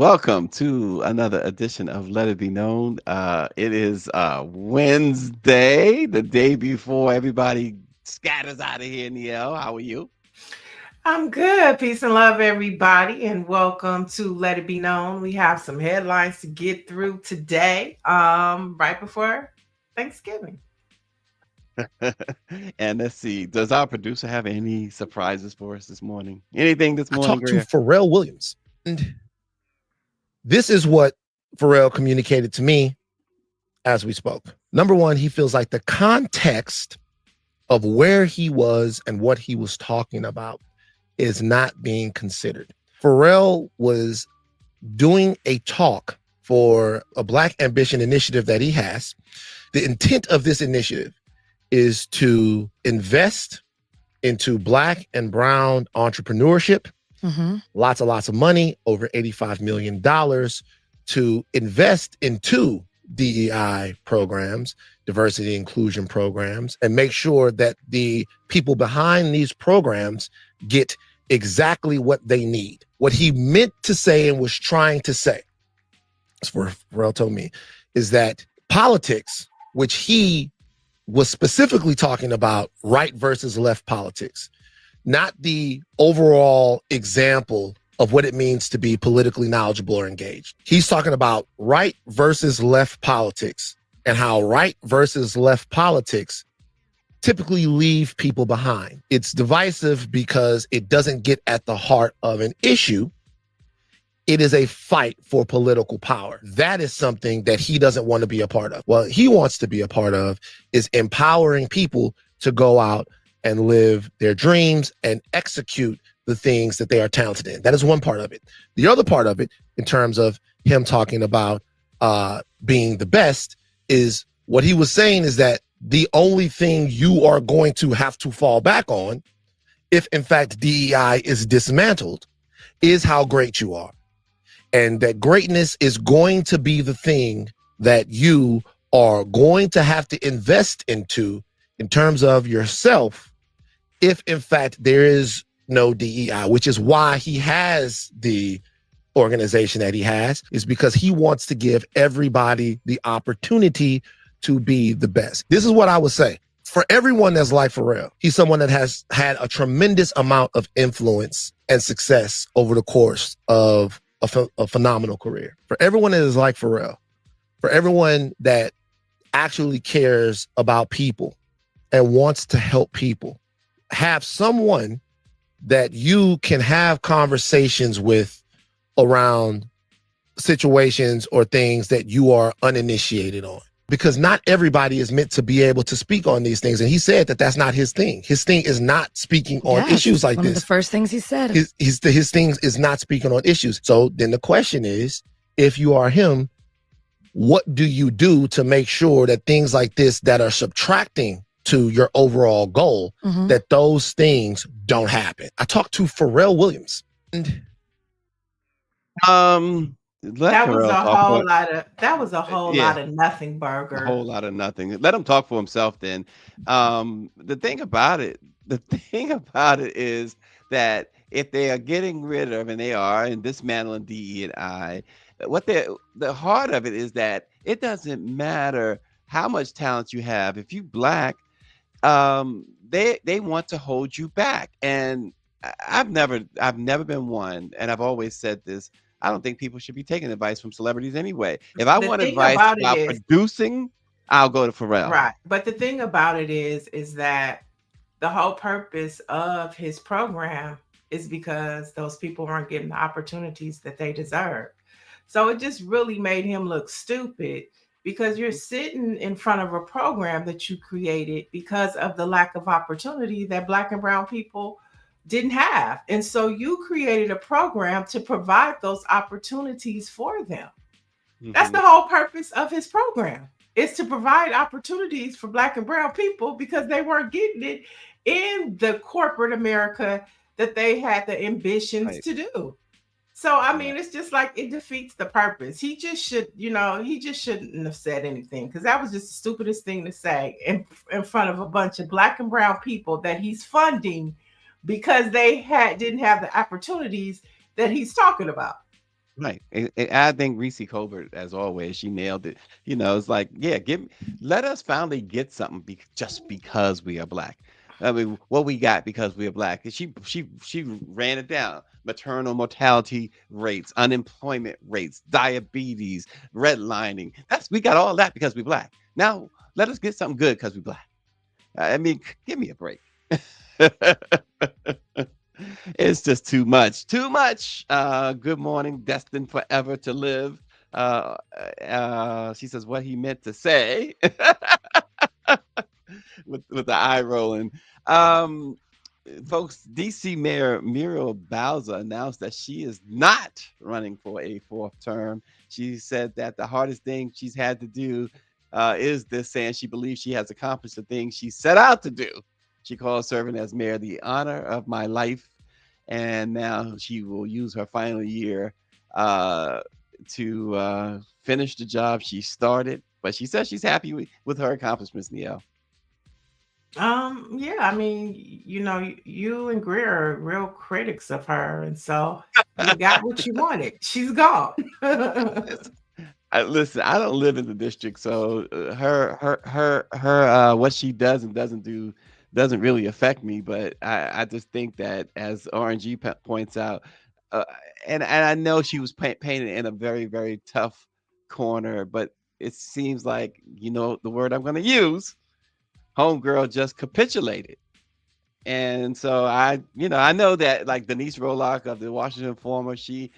welcome to another edition of Let It Be Known. It is Wednesday, the day before everybody scatters out of here in the L. How are you? I'm good. Peace and love, everybody, and welcome to Let It Be Known. We have some headlines to get through today, right before Thanksgiving. And let's see, does our producer have any surprises for us this morning? Anything this I morning, talked to Greg? Pharrell Williams, and this is what Pharrell communicated to me as we spoke. Number one, he feels like the context of where he was and what he was talking about is not being considered. Pharrell was doing a talk for a Black Ambition initiative that he has. The intent of this initiative is to invest into Black and brown entrepreneurship, lots and lots of money, over $85 million to invest into DEI programs, diversity inclusion programs, and make sure that the people behind these programs get exactly what they need. What he meant to say and was trying to say, as Pharrell told me, is that politics, which he was specifically talking about right versus left politics, not the overall example of what it means to be politically knowledgeable or engaged. He's talking about right versus left politics and how right versus left politics typically leave people behind. It's divisive because it doesn't get at the heart of an issue. It is a fight for political power. That is something that he doesn't want to be a part of. What he wants to be a part of is empowering people to go out and live their dreams and execute the things that they are talented in. That is one part of it. The other part of it, in terms of him talking about being the best, is what he was saying is that the only thing you are going to have to fall back on, if in fact DEI is dismantled, is how great you are. And that greatness is going to be the thing that you are going to have to invest into in terms of yourself, if in fact there is no DEI, which is why he has the organization that he has, is because he wants to give everybody the opportunity to be the best. This is what I would say. For everyone that's like Pharrell, he's someone that has had a tremendous amount of influence and success over the course of a phenomenal career. For everyone that is like Pharrell, for everyone that actually cares about people and wants to help people, have someone that you can have conversations with around situations or things that you are uninitiated on. Because not everybody is meant to be able to speak on these things. And he said that that's not his thing. His thing is not speaking on issues like one this. Of the first things he said. His thing is not speaking on issues. So then the question is, if you are him, what do you do to make sure that things like this that are subtracting to your overall goal, that those things don't happen? I talked to Pharrell Williams. Let That was Pharrell a talk whole for lot of yeah, nothing a burger. whole lot of nothing. Let him talk for himself then. The thing about it, the thing about it is that if they are getting rid of, and they are, and dismantling DE and I, what they the heart of it is that it doesn't matter how much talent you have. If you black, they want to hold you back. And I've never been one, and I've always said this. I don't think people should be taking advice from celebrities anyway. If I The want thing advice about it about is, producing, I'll go to Pharrell. right. But the thing about it is that the whole purpose of his program is because those people weren't getting the opportunities that they deserve. So it just really made him look stupid because you're sitting in front of a program that you created because of the lack of opportunity that Black and brown people didn't have. And so you created a program to provide those opportunities for them. That's Hmm. the whole purpose of his program. Is to provide opportunities for Black and brown people because they weren't getting it in the corporate America that they had the ambitions Right. to do. So I Right. mean, it's just like it defeats the purpose. He just should, he just shouldn't have said anything because that was just the stupidest thing to say in front of a bunch of Black and brown people that he's funding because they didn't have the opportunities that he's talking about. Right. And I think Reese Colbert, as always, she nailed it. It's like, yeah, let us finally get something just because we are black. I mean, what we got because we are black. And she ran it down. Maternal mortality rates, unemployment rates, diabetes, redlining. We got all that because we black. Now let us get something good because we black. I mean, give me a break. It's just too much. Too much. Good morning, destined forever to live. She says what he meant to say with the eye rolling. Um, Folks, DC Mayor Muriel Bowser announced that she is not running for a fourth term. She said that the hardest thing she's had to do is this, saying she believes she has accomplished the things she set out to do. She calls serving as mayor the honor of my life, and now she will use her final year uh, to finish the job she started. But she says she's happy with her accomplishments, Neil. Yeah, I mean, you and Greer are real critics of her, and so you got what you wanted. She's gone. Listen, I don't live in the district, so her what she does and doesn't do doesn't really affect me. But I just think that, as RNG points out, uh, and I know she was painted in a very, very tough corner, but it seems like, the word I'm going to use, homegirl just capitulated. And so I know that, like, Denise Rolock of the Washington Informer, she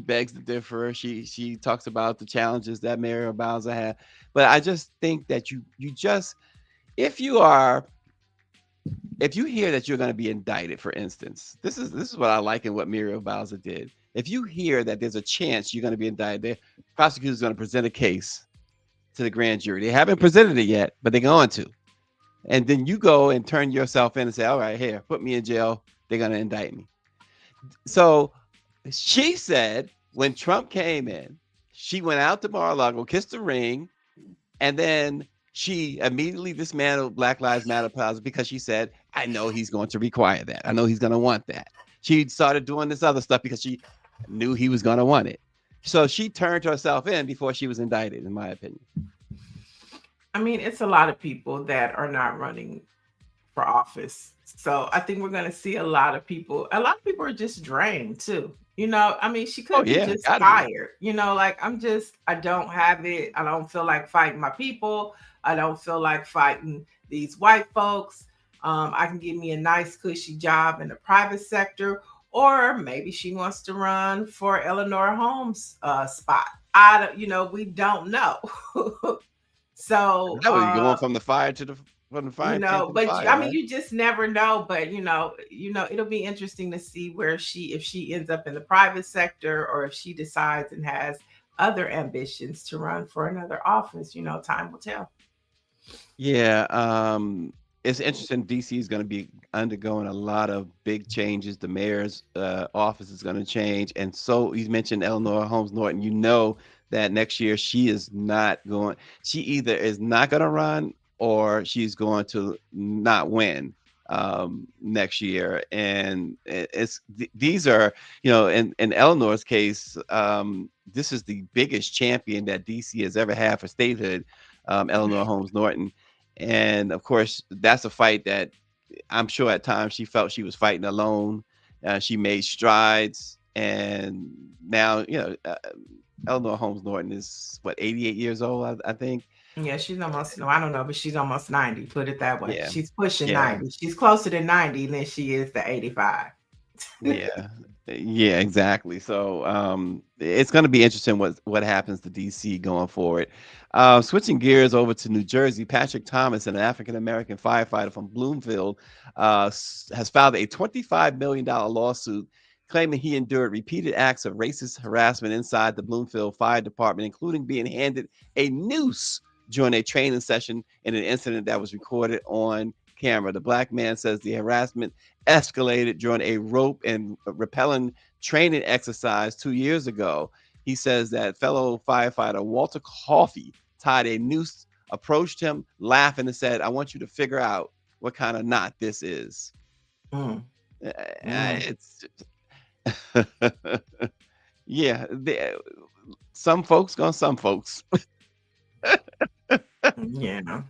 begs to differ. She talks about the challenges that Mayor Bowser had, but I just think that you just, if you are if you hear that you're going to be indicted, for instance, this is what I like in what Muriel Bowser did. If you hear that there's a chance you're going to be indicted, the prosecutor's going to present a case to the grand jury. They haven't presented it yet, but they're going to. And then you go and turn yourself in and say, all right, here, put me in jail. They're going to indict me. So she said when Trump came in, she went out to Mar-a-Lago, kissed the ring, and then she immediately dismantled Black Lives Matter Plaza because she said, I know he's going to require that. I know he's going to want that. She started doing this other stuff because she knew he was going to want it. So she turned herself in before she was indicted, in my opinion. I mean, it's a lot of people that are not running for office. So I think we're going to see a lot of people. A lot of people are just drained too. I mean, she could be just tired. Like, I don't have it. I don't feel like fighting my people. I don't feel like fighting these white folks. I can give me a nice, cushy job in the private sector, or maybe she wants to run for Eleanor Holmes' spot. We don't know. So that was going from the fire to the fire. but fire, I mean, you just never know. But it'll be interesting to see if she ends up in the private sector, or if she decides and has other ambitions to run for another office. Time will tell. Yeah, it's interesting. DC is going to be undergoing a lot of big changes. The mayor's office is going to change, and so you mentioned Eleanor Holmes Norton. You know that next year she is not going. She either is not going to run, or she's going to not win next year. And these are, in Eleanor's case, this is the biggest champion that DC has ever had for statehood, Eleanor Holmes Norton. And of course, that's a fight that I'm sure at times she felt she was fighting alone. She made strides, and now, Eleanor Holmes Norton is 88 years old, I think. Yeah, she's almost, no, I don't know, but she's almost 90, put it that way. Yeah. She's pushing 90. She's closer to 90 than she is to 85. Yeah, exactly. So it's going to be interesting what happens to DC going forward. Switching gears over to New Jersey, Patrick Thomas, an African-American firefighter from Bloomfield, has filed a $25 million lawsuit claiming he endured repeated acts of racist harassment inside the Bloomfield Fire Department, including being handed a noose during a training session in an incident that was recorded on camera. The black man says the harassment escalated during a rope and rappelling training exercise 2 years ago. He says that fellow firefighter Walter Coffey tied a noose, approached him laughing, and said, I want you to figure out what kind of knot this is. It's Yeah, some folks gonna some folks. Yeah.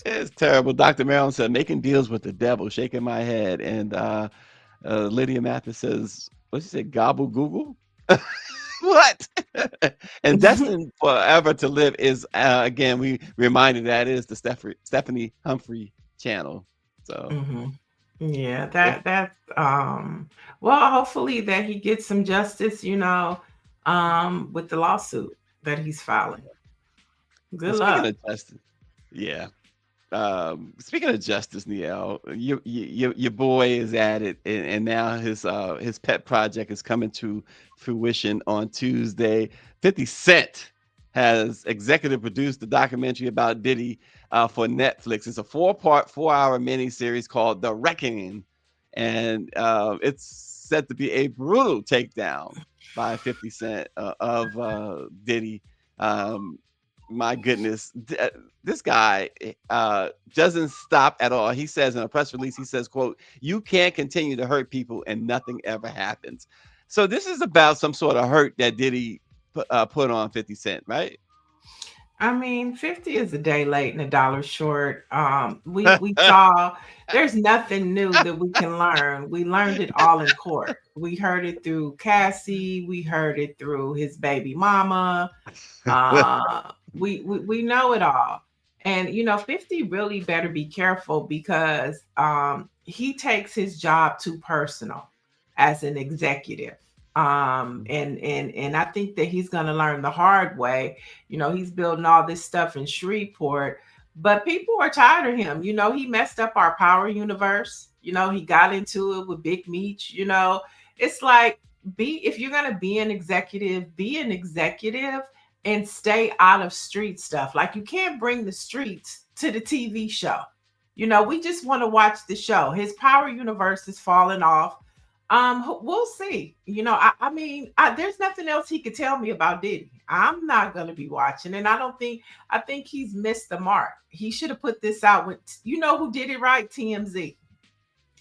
It's terrible. Dr. Marilyn said, making deals with the devil, shaking my head. And Lydia Mathis says, what she said, gobble Google? What? And destined forever to live is again, we reminded that is the Stephanie Humphrey channel. So Hmm. Yeah, yeah. well, hopefully that he gets some justice, with the lawsuit that he's filing. And Good speaking luck. of justice, yeah. Speaking of justice, Niel, your boy is at it, and now his pet project is coming to fruition on Tuesday. 50 Cent has executive produced the documentary about Diddy for Netflix. It's a four-part, 4-hour miniseries called The Reckoning, and it's said to be a brutal takedown by 50 Cent of Diddy. Um, my goodness, this guy doesn't stop at all. He says in a press release, he says, quote, you can't continue to hurt people and nothing ever happens. So this is about some sort of hurt that Diddy put on 50 Cent, right? I mean, 50 is a day late and a dollar short. We saw there's nothing new that we can learn. We learned it all in court. We heard it through Cassie, we heard it through his baby mama. We know it all. And 50 really better be careful because he takes his job too personal as an executive. And I think that he's going to learn the hard way. He's building all this stuff in Shreveport, but people are tired of him. He messed up our power universe. He got into it with Big Meech. It's like, if you're going to be an executive and stay out of street stuff. Like, you can't bring the streets to the TV show. We just want to watch the show. His power universe is falling off. We'll see. I mean, there's nothing else he could tell me about Diddy. I'm not going to be watching, and I think he's missed the mark. He should have put this out with, who did it right? TMZ.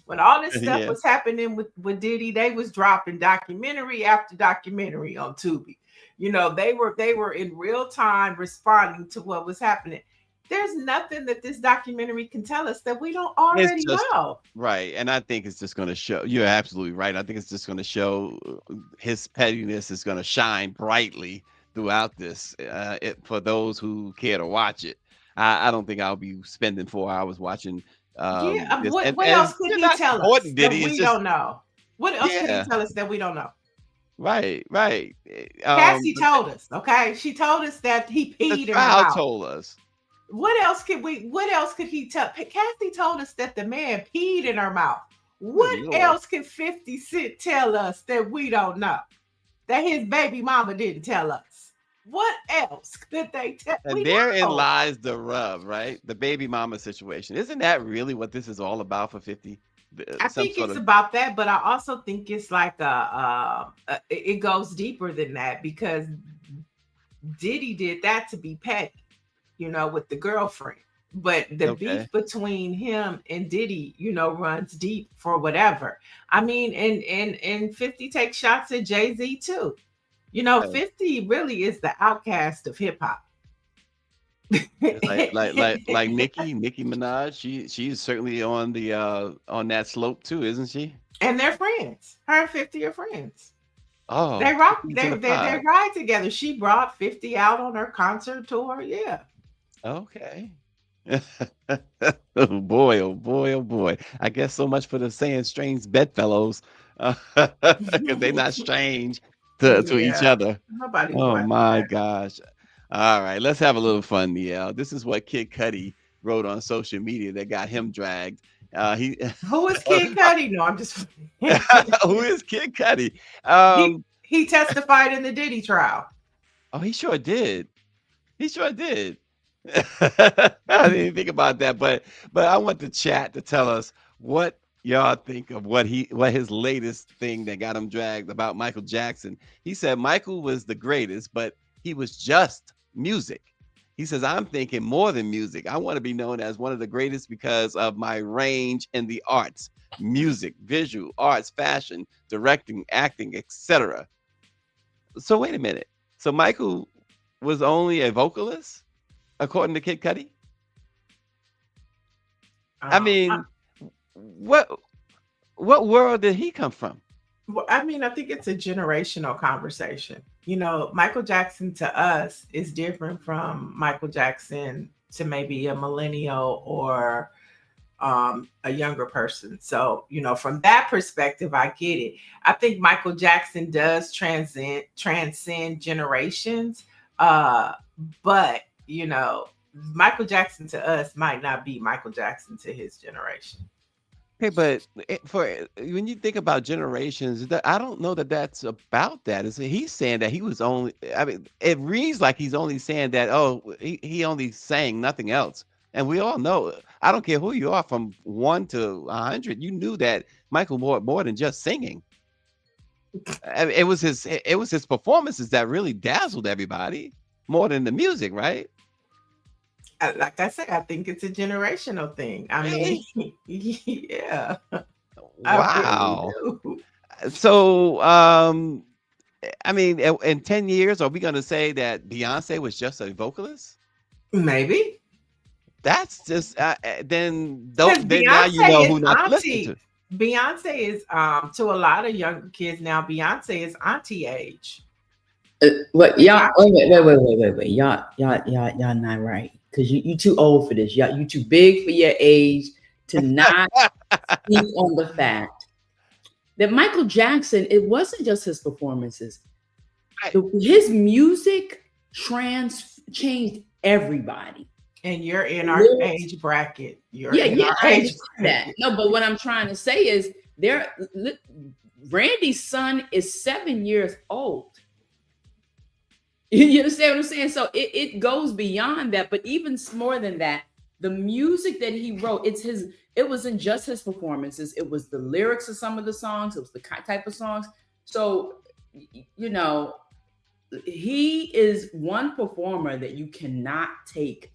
When all this stuff Yeah. was happening with Diddy, they was dropping documentary after documentary on Tubi. They were in real time responding to what was happening. There's nothing that this documentary can tell us that we don't It's already just know. right. And I think it's just going to show. You're absolutely right. I think it's just going to show his pettiness is going to shine brightly throughout this for those who care to watch it. I don't think I'll be spending 4 hours watching Yeah. this. What And else could you're he not tell us supporting that Diddy. It's we just, don't know? What else could he yeah, tell us that we don't know? right, right. Cassie told us, okay? She told us that he The peed in her trial mouth. told us. What else could he tell? Cassie told us that the man peed in her mouth. Good What Lord. else could 50 Cent tell us that we don't know? That his baby mama didn't tell us? What else could they tell? And We therein know. lies the rub, right? The baby mama situation. Isn't that really what this is all about for 50? I Some think sort it's of about that, but I also think it's like it goes deeper than that because Diddy did that to be petty, with the girlfriend. But the okay. beef between him and Diddy, runs deep for whatever. I mean, and 50 takes shots at Jay-Z too. Yeah. 50 really is the outcast of hip hop. Like Nicki Minaj. She's certainly on that slope too, isn't she? And they're friends. Her and 50 are friends. They Oh, two rock. peas in They a they they pod. ride together. She brought 50 out on her concert tour. Yeah. Okay. Oh boy, oh boy, oh boy. I guess so much for the saying strange bedfellows. Because they're not strange to each Yeah. other. Nobody's Oh watching my that. gosh. All right, let's have a little fun, Niel. This is what Kid Cudi wrote on social media that got him dragged. He Who is Kid Cudi? No, I'm just. who is Kid Cudi? he he testified in the Diddy trial. Oh, he sure did. He sure did. I didn't even think about that, but I want the chat to tell us what y'all think of what his latest thing that got him dragged about Michael Jackson. He said Michael was the greatest, but he was just music. He says, I'm thinking more than music. I want to be known as one of the greatest because of my range in the arts, music, visual arts, fashion, directing, acting, etc. So wait a minute. So Michael was only a vocalist, according to Kid Cudi. I Um, I, mean, what what world did he come from? well, I mean, I think it's a generational conversation. You know, Michael Jackson to us is different from Michael Jackson to maybe a millennial or a younger person. So, you know, from that perspective, I get it. I think Michael Jackson does transcend generations. Uh, but you know, Michael Jackson to us might not be Michael Jackson to his generation. Okay, but when you think about generations, I don't know that that's about that. Is he's saying that he was only? I mean, it reads like he's only saying that. Oh, he only sang nothing else, and we all know. I don't care who you are, from 1 to 100. You knew that Michael more than just singing. I mean, it was his performances that really dazzled everybody more than the music, right? Like I said, I think it's a generational thing. I mean, Really? yeah, I really Wow. do. So, I mean, in 10 years, are we going to say that Beyonce was just a vocalist? Maybe That's just, then because don't, then now you Beyonce know is who not to listen auntie. to. Beyonce is to a lot of younger kids now. Beyonce is auntie age. What y'all? I, Wait. Y'all not right. Because you too old for this. You too big for your age to not speak on the fact that Michael Jackson, it wasn't just his performances. Right. His music changed everybody. and you're in our Lyrics. age bracket. You're Yeah, in yeah, our I age understand that. bracket. No, but what I'm trying to say is Randy's son is 7 years old. You understand what I'm saying? So it goes beyond that, but even more than that, the music that he wrote, it wasn't just his performances, it was the lyrics of some of the songs, it was the type of songs. So, you know, he is one performer that you cannot take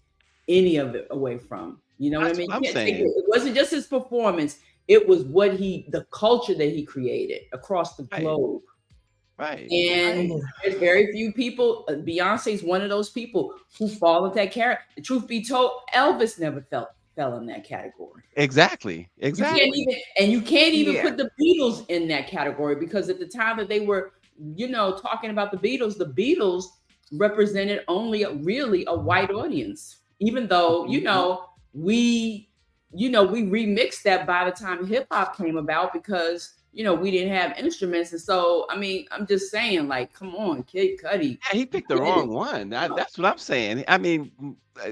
any of it away from. You know what I That's mean? what I'm You can't take saying. it wasn't just his performance, it was the culture that he created across the Right. globe. Right. And Right. there's very few people. Beyonce's one of those people who fall into that character. The truth be told, Elvis never fell in that category. Exactly. You can't Exactly. even Yeah. put the Beatles in that category, because at the time that they were, talking about the Beatles represented only really a white audience. Even though, we remixed that by the time hip hop came about, because we didn't have instruments. And so, I mean, I'm just saying, like, come on, Kid Cudi. Yeah, he picked the wrong one. That's what I'm saying. I mean,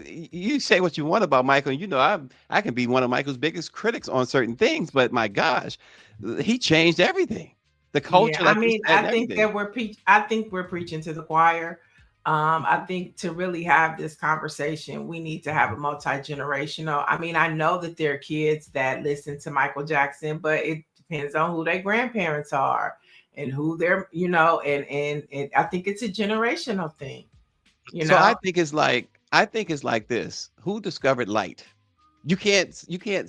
you say what you want about Michael. I can be one of Michael's biggest critics on certain things, but my gosh, he changed everything. The Yeah, culture, I like you mean, said, and I think everything. that I think we're preaching to the choir. I think to really have this conversation, we need to have a multi-generational. I mean, I know that there are kids that listen to Michael Jackson, but it depends on who their grandparents are and who they're, and I think it's a generational thing, you So know. I think it's like this. Who discovered light? You can't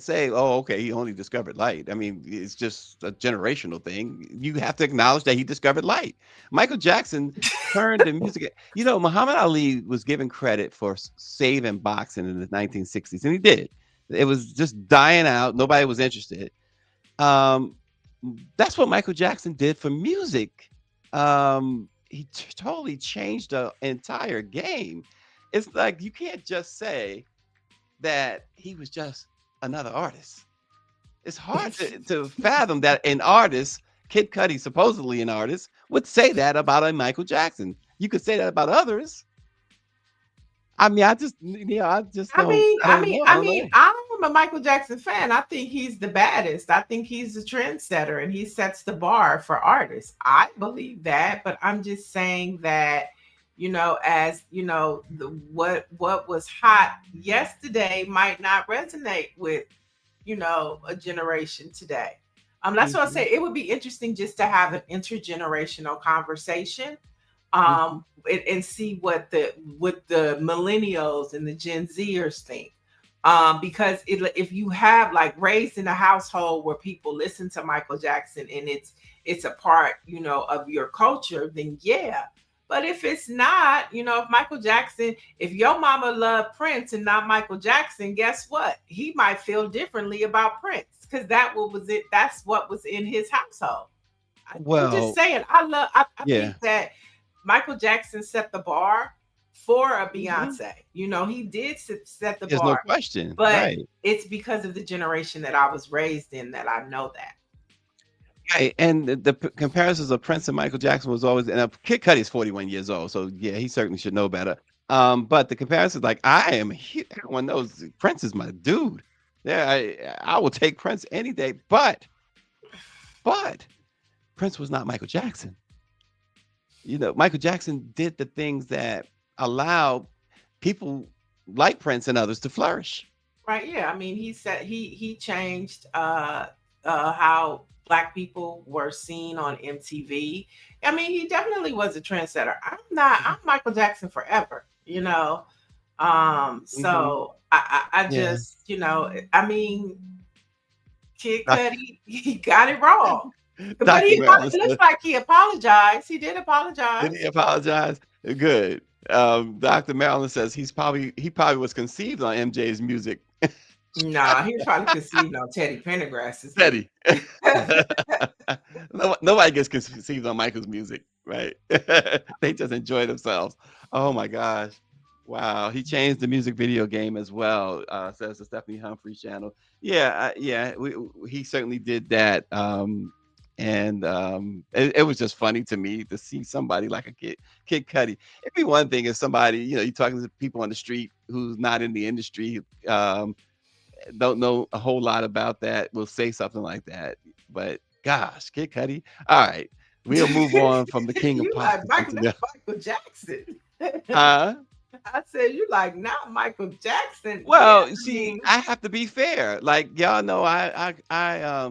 say, oh, okay, he only discovered light. I mean, it's just a generational thing. You have to acknowledge that he discovered light. Michael Jackson turned the music. Muhammad Ali was given credit for saving boxing in the 1960s, and he did. It was just dying out. Nobody was interested. Um, that's what Michael Jackson did for music. He totally changed the entire game. It's like you can't just say that he was just another artist. It's hard to fathom that an artist, Kid Cudi, supposedly an artist, would say that about a Michael Jackson. You could say that about others. I mean, I just I mean, I I don't mean, know. I I don't mean, know. I'm a Michael Jackson fan. I think he's the baddest. I think he's the trendsetter and he sets the bar for artists. I believe that, but I'm just saying that, as what was hot yesterday might not resonate with, a generation today. That's what I Mhm, say. It would be interesting just to have an intergenerational conversation, mhm. and see what the millennials and the Gen Zers think. Because if you have like raised in a household where people listen to Michael Jackson and it's a part, you know, of your culture, then yeah. But if it's not, you know, if Michael Jackson, if your mama loved Prince and not Michael Jackson, guess what? He might feel differently about Prince because that what was it. That's what was in his household. I'm just Well, saying. I yeah. think that Michael Jackson set the bar for a Mhm. Beyonce. You know, he did set the There's no bar, question, but right? it's because of the generation that I was raised in that I know that. Right, and the comparisons of Prince and Michael Jackson was always, and Kid Cudi is 41 years old, so yeah, he certainly should know better. But the comparisons, like everyone knows Prince is my dude. Yeah, I will take Prince any day, but Prince was not Michael Jackson. You know, Michael Jackson did the things that allowed people like Prince and others to flourish. Right? Yeah. I mean, he said he changed how black people were seen on MTV. I mean, he definitely was a trendsetter. I'm Michael Jackson forever, you know. Hmm. So I Yeah. just, you know, I mean, Kid Doc- Cudi, he got it wrong. But Dr. Marilyn it looks says, like he apologized. He did did he apologize. apologize? Good. Dr. Marilyn says he probably was conceived on MJ's music. Nah, he was probably conceived on Teddy Pendergrass's music. Betty. Nobody gets conceived on Michael's music, right? They just enjoy themselves. Oh my gosh. Wow. He changed the music video game as well, says the Stephanie Humphrey channel. Yeah, yeah, he certainly did that. And it was just funny to me to see somebody like Kid Cudi. It'd be one thing if somebody, you know, you're talking to people on the street who's not in the industry, don't know a whole lot about that, will say something like that. But gosh, Kid Cudi. All right, we'll move on from the king of You pop like into Michael, the that's Michael Jackson. huh. I said you like not Michael Jackson. Yeah, Well, you I see, mean, I have to be fair. Like y'all know, I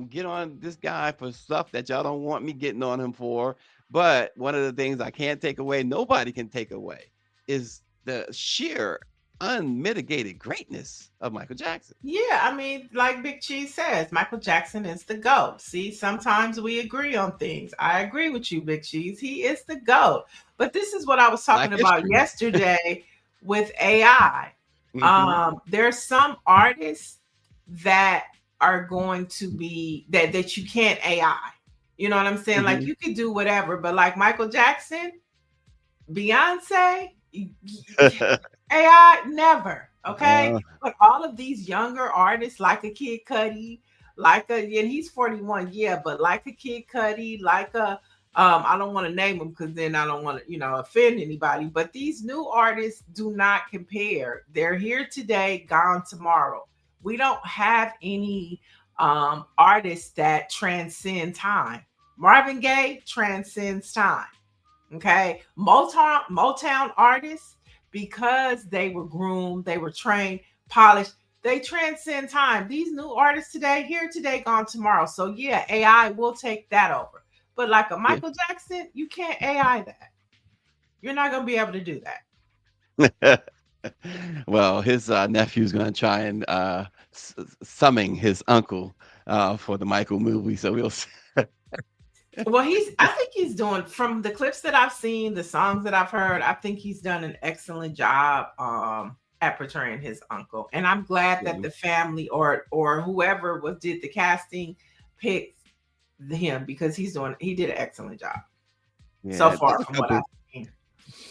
get on this guy for stuff that y'all don't want me getting on him for. But one of the things I can't take away, nobody can take away, is the sheer unmitigated greatness of Michael Jackson. yeah, I mean, like Big Cheese says, Michael Jackson is the GOAT. See, sometimes we agree on things. I agree with you, Big Cheese. He is the GOAT. But this is what I was Black talking about history. yesterday with AI. Hmm. There's some artists that are going to be that you can't AI. You know what I'm saying? Like Hmm. you could do whatever, but like Michael Jackson, Beyonce, AI never. Okay, Uh, but all of these younger artists, like a Kid Cudi, and he's 41, yeah, but like a Kid Cudi, like a I don't want to name them because then I don't want to, you know, offend anybody. But these new artists do not compare. They're here today, gone tomorrow. We don't have any artists that transcend time. Marvin Gaye transcends time. Okay. Motown artists, because they were groomed, they were trained, polished, they transcend time. These new artists today, here today, gone tomorrow. So yeah, AI will take that over. But like a yeah. Michael Jackson, you can't AI that. You're not gonna be able to do that. Well, his nephew's gonna try and summing his uncle for the Michael movie, so we'll see. Well, I think he's doing, from the clips that I've seen, the songs that I've heard, I think he's done an excellent job at portraying his uncle. And I'm glad that Yeah, the family or whoever did the casting picked him because he did an excellent job so yeah. far from what I've seen.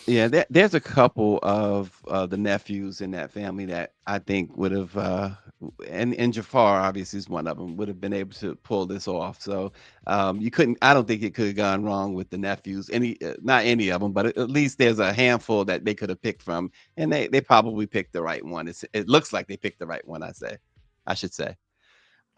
Yeah, there's a couple of the nephews in that family that I think would have, and Jafar obviously is one of them, would have been able to pull this off. So you couldn't, I don't think it could have gone wrong with the nephews. Not any of them, but at least there's a handful that they could have picked from, and they probably picked the right one. It looks like they picked the right one. I should say.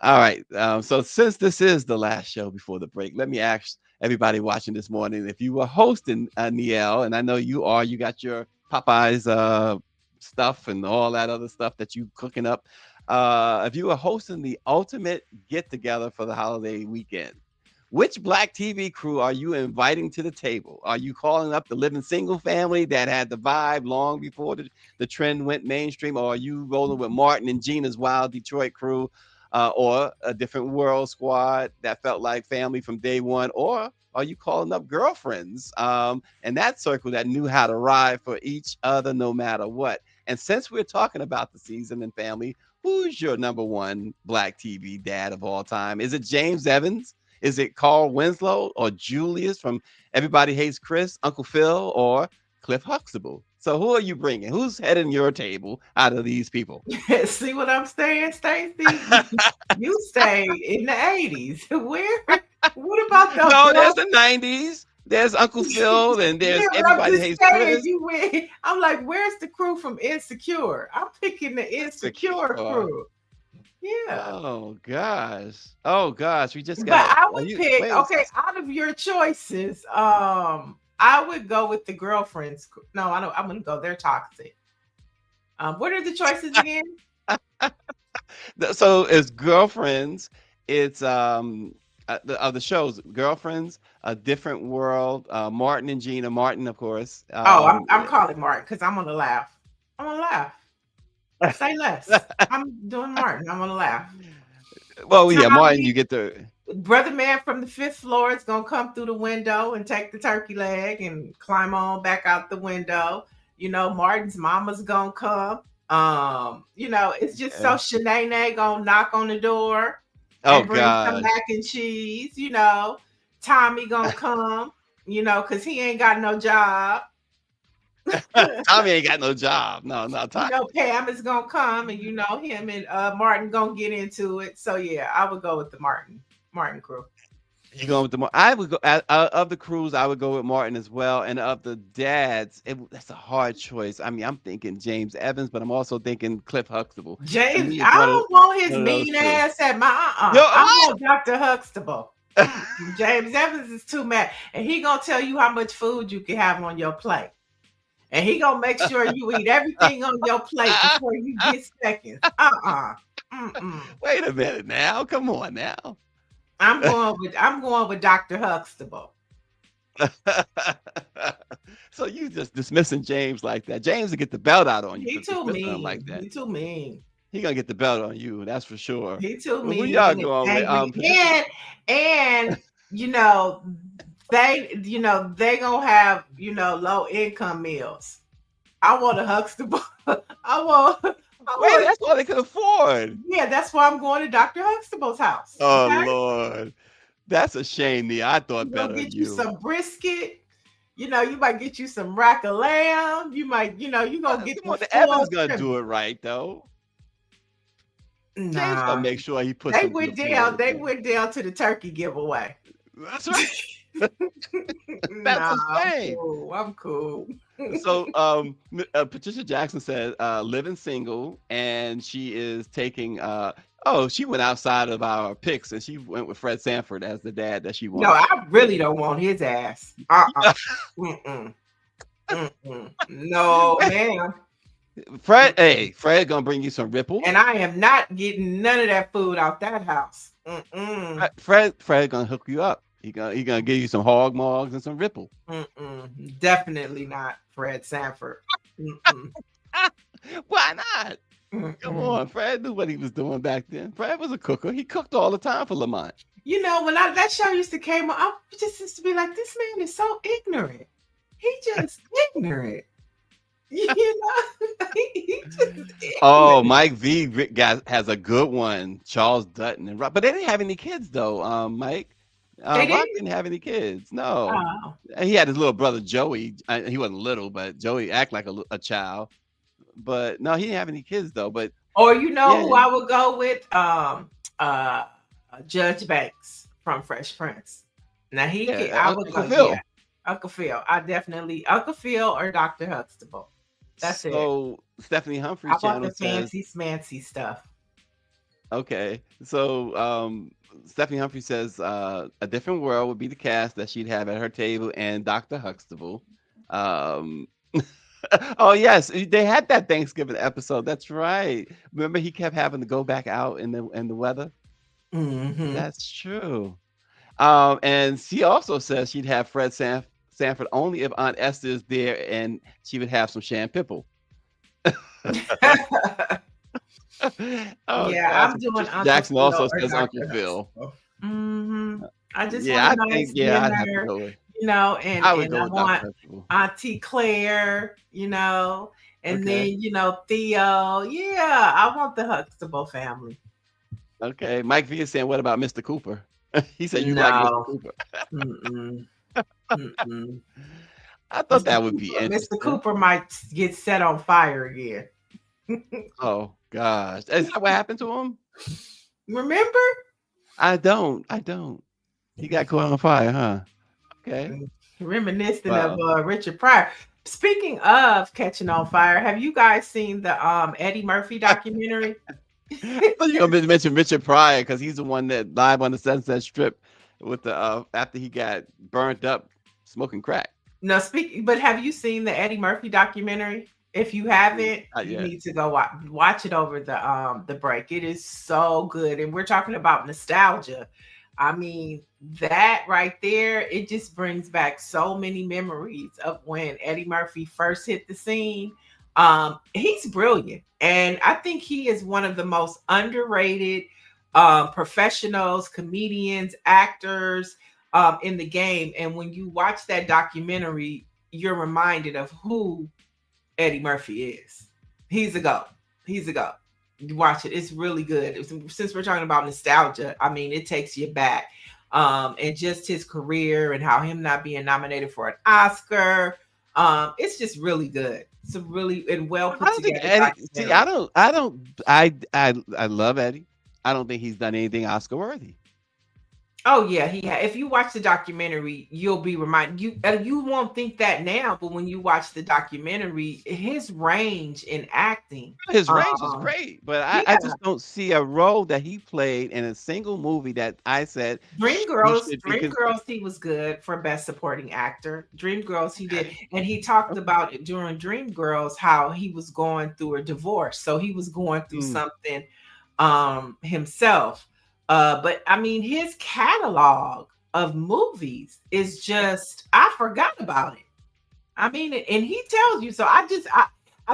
All right. So since this is the last show before the break, let me ask everybody watching this morning, if you were hosting Niel, and I know you are, you got your Popeyes stuff and all that other stuff that you cooking up. If you were hosting the ultimate get together for the holiday weekend, which Black TV crew are you inviting to the table? Are you calling up the Living Single family that had the vibe long before the trend went mainstream? Or are you rolling with Martin and Gina's Wild Detroit crew? or a different world squad that felt like family from day one, or are you calling up girlfriends and that circle that knew how to ride for each other no matter what? And since we're talking about the season and family, who's your number one Black TV dad of all time? Is it James Evans? Is it Carl Winslow or Julius from Everybody Hates Chris, Uncle Phil, or Cliff Huxtable? So who are you bringing? Who's heading your table out of these people? See what I'm saying, Stacey? You stay in the 80s. Where? What about those? No, there's the 90s. There's Uncle Phil, and there's Yeah, but I'm Everybody just Hates saying, Chris. you went. I'm like, where's the crew from Insecure? I'm picking the Insecure Insecure. crew. Yeah. Oh gosh. Oh gosh. We just But got. I would pick, okay, out of your choices, I would go with the girlfriends. No, I don't. I'm gonna go. They're toxic. What are the choices again? So it's girlfriends. It's the shows girlfriends, A Different World, Martin and Gina. Martin, of course. Oh, I'm calling Martin because I'm gonna laugh. I'm gonna laugh. Say less. I'm doing Martin. I'm gonna laugh. Well, yeah, Martin. Tommy, You get the brother man from the 5th floor is gonna come through the window and take the turkey leg and climb on back out the window. You know, Martin's mama's gonna come. You know, it's just so Shanae gonna knock on the door and bring some mac and cheese. You know, Tommy gonna come. You know, cause he ain't got no job. Tommy ain't got no job. No, Tommy. You know, Pam is gonna come, and you know him and Martin gonna get into it. So yeah, I would go with the Martin crew. You going with the Martin? I would go of the crews. I would go with Martin as well. And of the dads, that's a hard choice. I mean, I'm thinking James Evans, but I'm also thinking Cliff Huxtable. James, I don't want his mean ass at my I want Dr. Huxtable. James Evans is too mad, and he gonna tell you how much food you can have on your plate. And he gonna make sure you eat everything on your plate before you get seconds. Wait a minute now. Come on now. I'm going with Dr. Huxtable. So you just dismissing James like that. James will get the belt out on you. He too mean. Like that. He too mean. He gonna get the belt on you, that's for sure. He too mean. Who y'all going with? And you know, they gonna have, you know, low income meals. I want a Huxtable. Wait, that's all they could afford. Yeah, that's why I'm going to Dr. Huxtable's house. Oh Lord, that's a shame, Nia. I thought better of you. Get you some brisket. You know, you might get you some rack of lamb. You might, you know, you gonna get the Evans gonna do it right though. Nah. James gonna make sure he puts. They went down to the turkey giveaway. That's right. That's a shame. I'm cool. So Patricia Jackson said living single, and she is taking she went outside of our picks and she went with Fred Sanford as the dad that she wanted. No, I really don't want his ass. No, man. Fred gonna bring you some Ripple, and I am not getting none of that food out that house. Fred gonna hook you up. He gonna give you some hog mogs and some Ripple. Definitely not Fred Sanford. Why not? Come on, Fred knew what he was doing back then. Fred was a cooker. He cooked all the time for Lamont. You know, when that show used to came on, I just used to be like, this man is so ignorant. He just ignorant. You know, he just ignorant. Oh, Mike V has a good one. Charles Dutton and Rob, but they didn't have any kids though. Mike. Rob didn't have any kids. No, he had his little brother Joey. He wasn't little, but Joey act like a child. But no, he didn't have any kids though. But or you know who I would go with? Judge Banks from Fresh Prince. Now I would go. Phil. Yeah, Uncle Phil. I definitely Uncle Phil or Dr. Huxtable. That's it. So Stephanie Humphrey. I want the fancy smancy stuff. Okay, so Stephanie Humphrey says A Different World would be the cast that she'd have at her table, and Dr. Huxtable. Oh yes, they had that Thanksgiving episode. That's right. Remember, he kept having to go back out in the weather. Mm-hmm. That's true. And she also says she'd have Fred Sanford only if Aunt Esther is there, and she would have some Shan Pipple. Oh Yeah, gosh, I'm doing Patricia Uncle Jackson Phil also or says Uncle Dr. Phil. Huxtable. I just want Yeah, a I think nice I'd have to dinner, go with. and I would go I with want Dr. Huxtable. Auntie Claire, and Okay, then Theo. Yeah, I want the Huxtable family. okay. Mike V is saying, "What about Mr. Cooper?" He said you like Mr. No, Cooper. mm-mm, mm-mm. I thought that would be Mr. interesting. Cooper might get set on fire again. Oh gosh, is that what happened to him? Remember? I don't. He got caught on fire, huh? Okay. Reminiscent of Wow. Richard Pryor. Speaking of catching on fire, have you guys seen the Eddie Murphy documentary? I thought you were going to mention Richard Pryor because he's the one that live on the Sunset Strip with the after he got burnt up smoking crack. No, but have you seen the Eddie Murphy documentary? If you haven't, Not you yet. need to go watch it over the break. It is so good. And we're talking about nostalgia. I mean, that right there, it just brings back so many memories of when Eddie Murphy first hit the scene. He's brilliant. And I think he is one of the most underrated professionals, comedians, actors in the game. And when you watch that documentary, you're reminded of who Eddie Murphy is. He's a go. He's a go. You watch it. It's really good. Since we're talking about nostalgia, I mean, it takes you back. And just his career and how him not being nominated for an Oscar. It's just really good. It's a really and well I put don't think together Eddie. See, documentary. I love Eddie. I don't think he's done anything Oscar worthy. Oh yeah, if you watch the documentary, you'll be reminded. You won't think that now, but when you watch the documentary, his range in acting, His range is um, great, but I yeah, just don't see a role that he played in a single movie that I said he should be considered. Dreamgirls, he was good for best supporting actor. Dreamgirls, he did, and he talked about it during Dreamgirls how he was going through a divorce, so he was going through Mm, something himself. But I mean, his catalog of movies is just I forgot about it. I mean, and he tells you so. I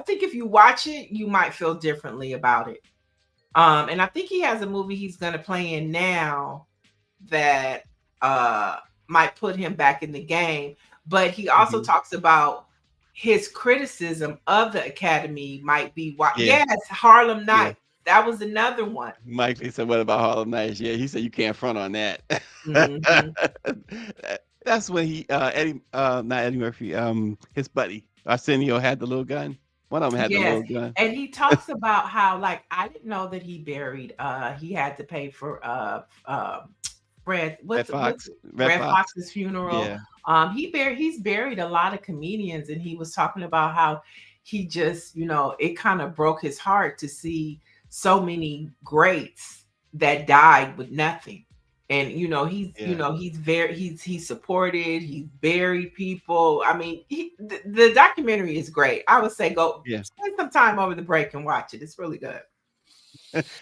think if you watch it, you might feel differently about it. And I think he has a movie he's going to play in now that uh might put him back in the game. But he also mhm. talks about his criticism of the Academy might be why. Yeah, Yes, Harlem yeah. Night. That was another one. Mike, he said, "What about Harlem Nights?" Yeah, he said you can't front on that. Mhm. That's when Eddie, not Eddie Murphy, his buddy Arsenio had the little gun. One of them had the Yes. little gun. And he talks about how, like, I didn't know that he had to pay for Fred, Red what's Fox, Red Red Fox. Fox's funeral. Yeah, He's buried a lot of comedians, and he was talking about how he just, it kind of broke his heart to see so many greats that died with nothing. And yeah, he's supported, he's buried people. I mean, the documentary is great. I would say go yeah. spend some time over the break and watch it. It's really good.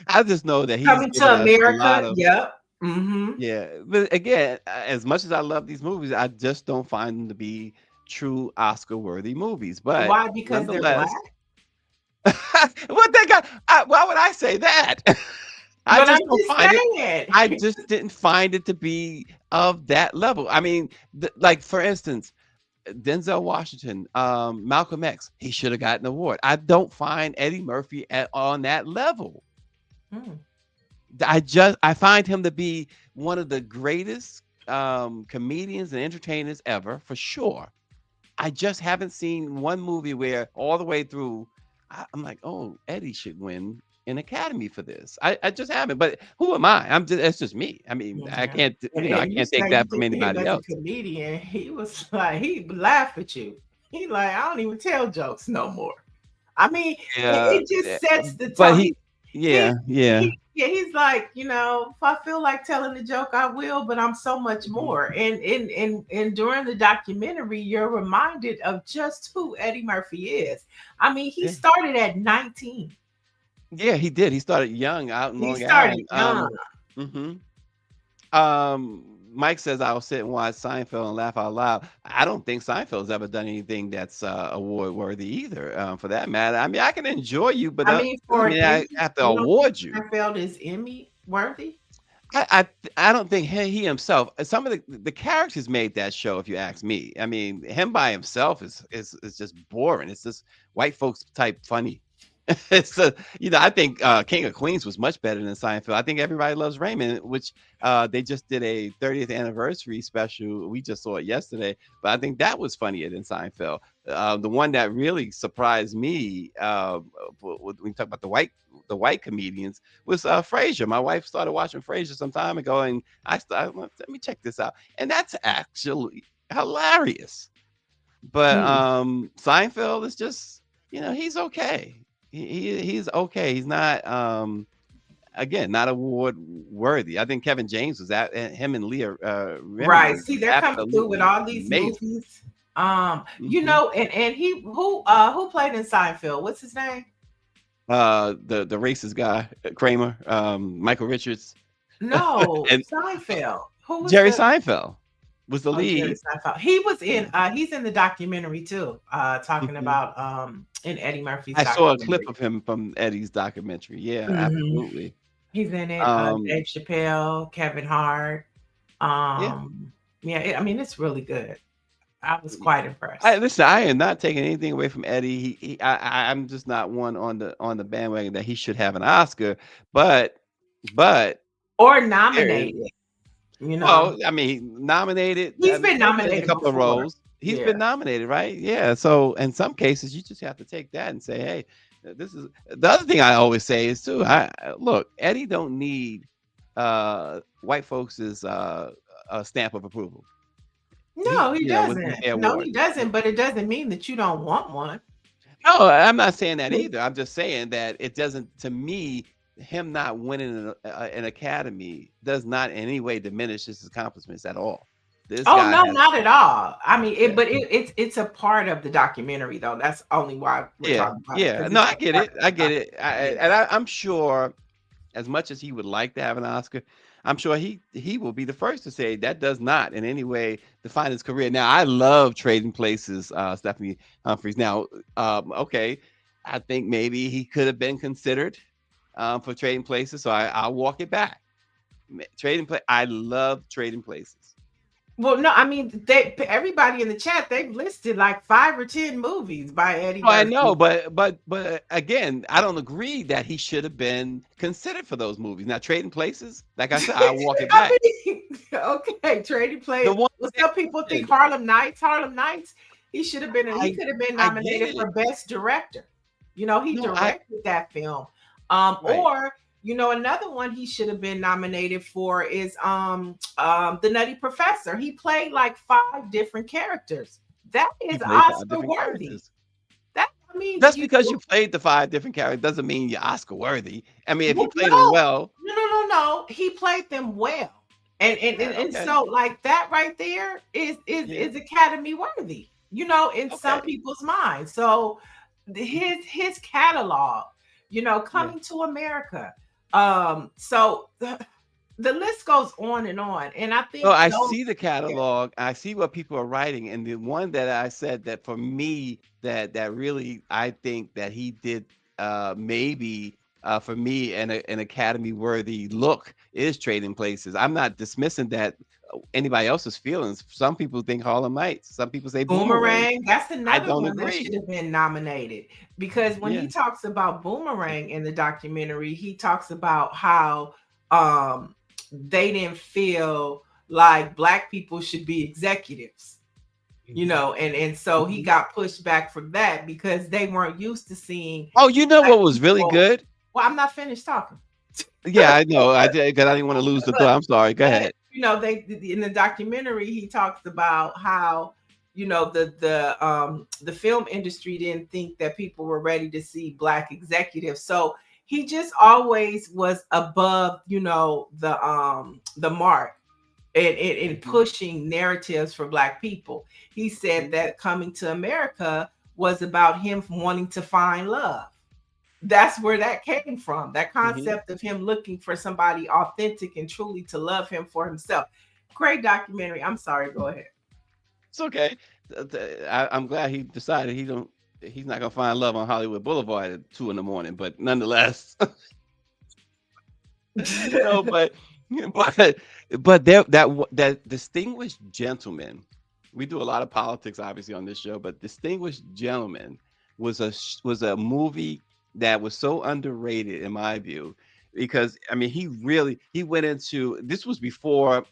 I just know that he's Coming given to us a lot America. of. Yep. Mm-hmm. Yeah, but again, as much as I love these movies, I just don't find them to be true Oscar-worthy movies. But Why? Because they're black. nonetheless, what they got? Why would I say that? I But I'm just don't just find it. saying. I just didn't find it to be of that level. I mean, like for instance, Denzel Washington, Malcolm X, he should have gotten an award. I don't find Eddie Murphy on that level. Hmm. I find him to be one of the greatest comedians and entertainers ever, for sure. I just haven't seen one movie where all the way through I'm like, oh, Eddie should win an Academy for this. I just haven't. But who am I? It's just me. I mean, I Yeah. can't, I And you can't say take you that from think of him anybody as a else. comedian. He was like, he laugh at you. He like, I don't even tell jokes no more. I mean, Yeah, it just sets the but tone. yeah, yeah. He's like, if I feel like telling the joke, I will, but I'm so much Mhm. more. And during the documentary, you're reminded of just who Eddie Murphy is. I mean, he Yeah. started at 19. Yeah, he did. He started young out in He Long started Island. young. Mhm. Um, Mike says I'll sit and watch Seinfeld and laugh out loud. I don't think Seinfeld's ever done anything that's award worthy either, for that matter. I mean, I can enjoy you, but I mean, doesn't for an mean I Emmy, have to you don't think award you. Seinfeld is Emmy worthy? I don't think he himself. Some of the characters made that show. If you ask me, I mean, him by himself is just boring. It's just white folks type funny. It's I think King of Queens was much better than Seinfeld. I think Everybody Loves Raymond, which they just did a 30th anniversary special. We just saw it yesterday, but I think that was funnier than Seinfeld. The one that really surprised me when you talk about the white comedians was Frasier. My wife started watching Frasier some time ago, and let me check this out, and that's actually hilarious. But Seinfeld is just he's okay. He's okay. He's not again not award worthy. I think Kevin James was at him and Leah Remini Right. was See, they're coming through with all these amazing. movies. Mhm. And he who played in Seinfeld? What's his name? The racist guy, Kramer, Michael Richards, No, and Seinfeld. Who was Jerry the Seinfeld was the Jerry lead. Seinfeld. He was in he's in the documentary too, talking Mhm. about in Eddie Murphy's I saw a clip documentary. of him from Eddie's documentary. Yeah, Mhm. absolutely. He's in it, Um, Dave Chappelle, Kevin Hart. yeah. I mean, it's really good. I was quite impressed. Listen, I am not taking anything away from Eddie. I'm just not one on the bandwagon that he should have an Oscar, but Or there is, nominated, you know. well, I mean, nominated. He's I mean, been there's a nominated couple of before. roles. He's Yeah. been nominated, right? Yeah. So in some cases, you just have to take that and say, hey, this is the other thing I always say is too. Look, Eddie don't need white folks' stamp of approval. No, he With doesn't. the No, award. he doesn't, but it doesn't mean that you don't want one. No, I'm not saying that either. I'm just saying that it doesn't, to me, him not winning an Academy does not in any way diminish his accomplishments at all. This Oh guy no, has, not at all. I mean, yeah, it's a part of the documentary though. That's only why we're yeah, talking about it, yeah. because No, it's I a get part it. of I the get it. documentary. I'm sure, as much as he would like to have an Oscar, I'm sure he will be the first to say that does not in any way define his career. Now, I love Trading Places, Stephanie Humphreys. Now, okay, I think maybe he could have been considered for Trading Places, so I'll walk it back. I love Trading Places. Well, no, I mean, everybody in the chat, they've listed like 5 or 10 movies by Eddie Oh, I know, Murphy. but again, I don't agree that he should have been considered for those movies. Now, Trading Places, like I said, I'll walk it back. I mean, okay, Trading The Places. one Well, that some people think did, Harlem Nights. Harlem Nights, he should have been. He I could have been I nominated get for it. Best Director. You know, he No, I directed that film. right. Or another one he should have been nominated for is The Nutty Professor. He played like 5 different characters. That He is played 5 Oscar different worthy. characters. That I mean, Just because you played the 5 different characters doesn't mean you're Oscar worthy. I mean, if you played them well, no. He played them well, and okay, so like that right there yeah, is Academy worthy. In some okay, people's minds. So his catalog, yeah. Coming to America. So the list goes on, and I No, think I those. see the catalog. I see what people are writing, and the one that I said that for me that really I think that he did maybe for me an Academy worthy look is Trading Places. I'm not dismissing that anybody else's feelings. Some people think Harlem Nights. Some people say Boomerang. Boomerang, that's I another don't one that should agree. have been nominated, because when Yeah. he talks about Boomerang in the documentary, he talks about how um they didn't feel like black people should be executives, Mhm. and so he Mhm. got pushed back from that because they weren't used to seeing Oh, you know black what was really people. good? Well, I'm not finished talking. Yeah, I know. I did because I didn't want to lose the thought. I'm sorry. Go But ahead. they in the documentary he talks about how the film industry didn't think that people were ready to see black executives. So he just always was above the mark in Mhm. pushing narratives for black people. He said Mhm. that Coming to America was about him wanting to find love. That's where that came from. That Mhm. concept of him looking for somebody authentic and truly to love him for himself. Great documentary. I'm sorry. Go ahead. It's okay. I'm glad he decided he's not gonna find love on Hollywood Boulevard at 2 in the morning, but nonetheless, no, but that distinguished gentleman. We do a lot of politics, obviously, on this show, but Distinguished Gentleman was a movie that was so underrated in my view, because I mean he went into, this was before,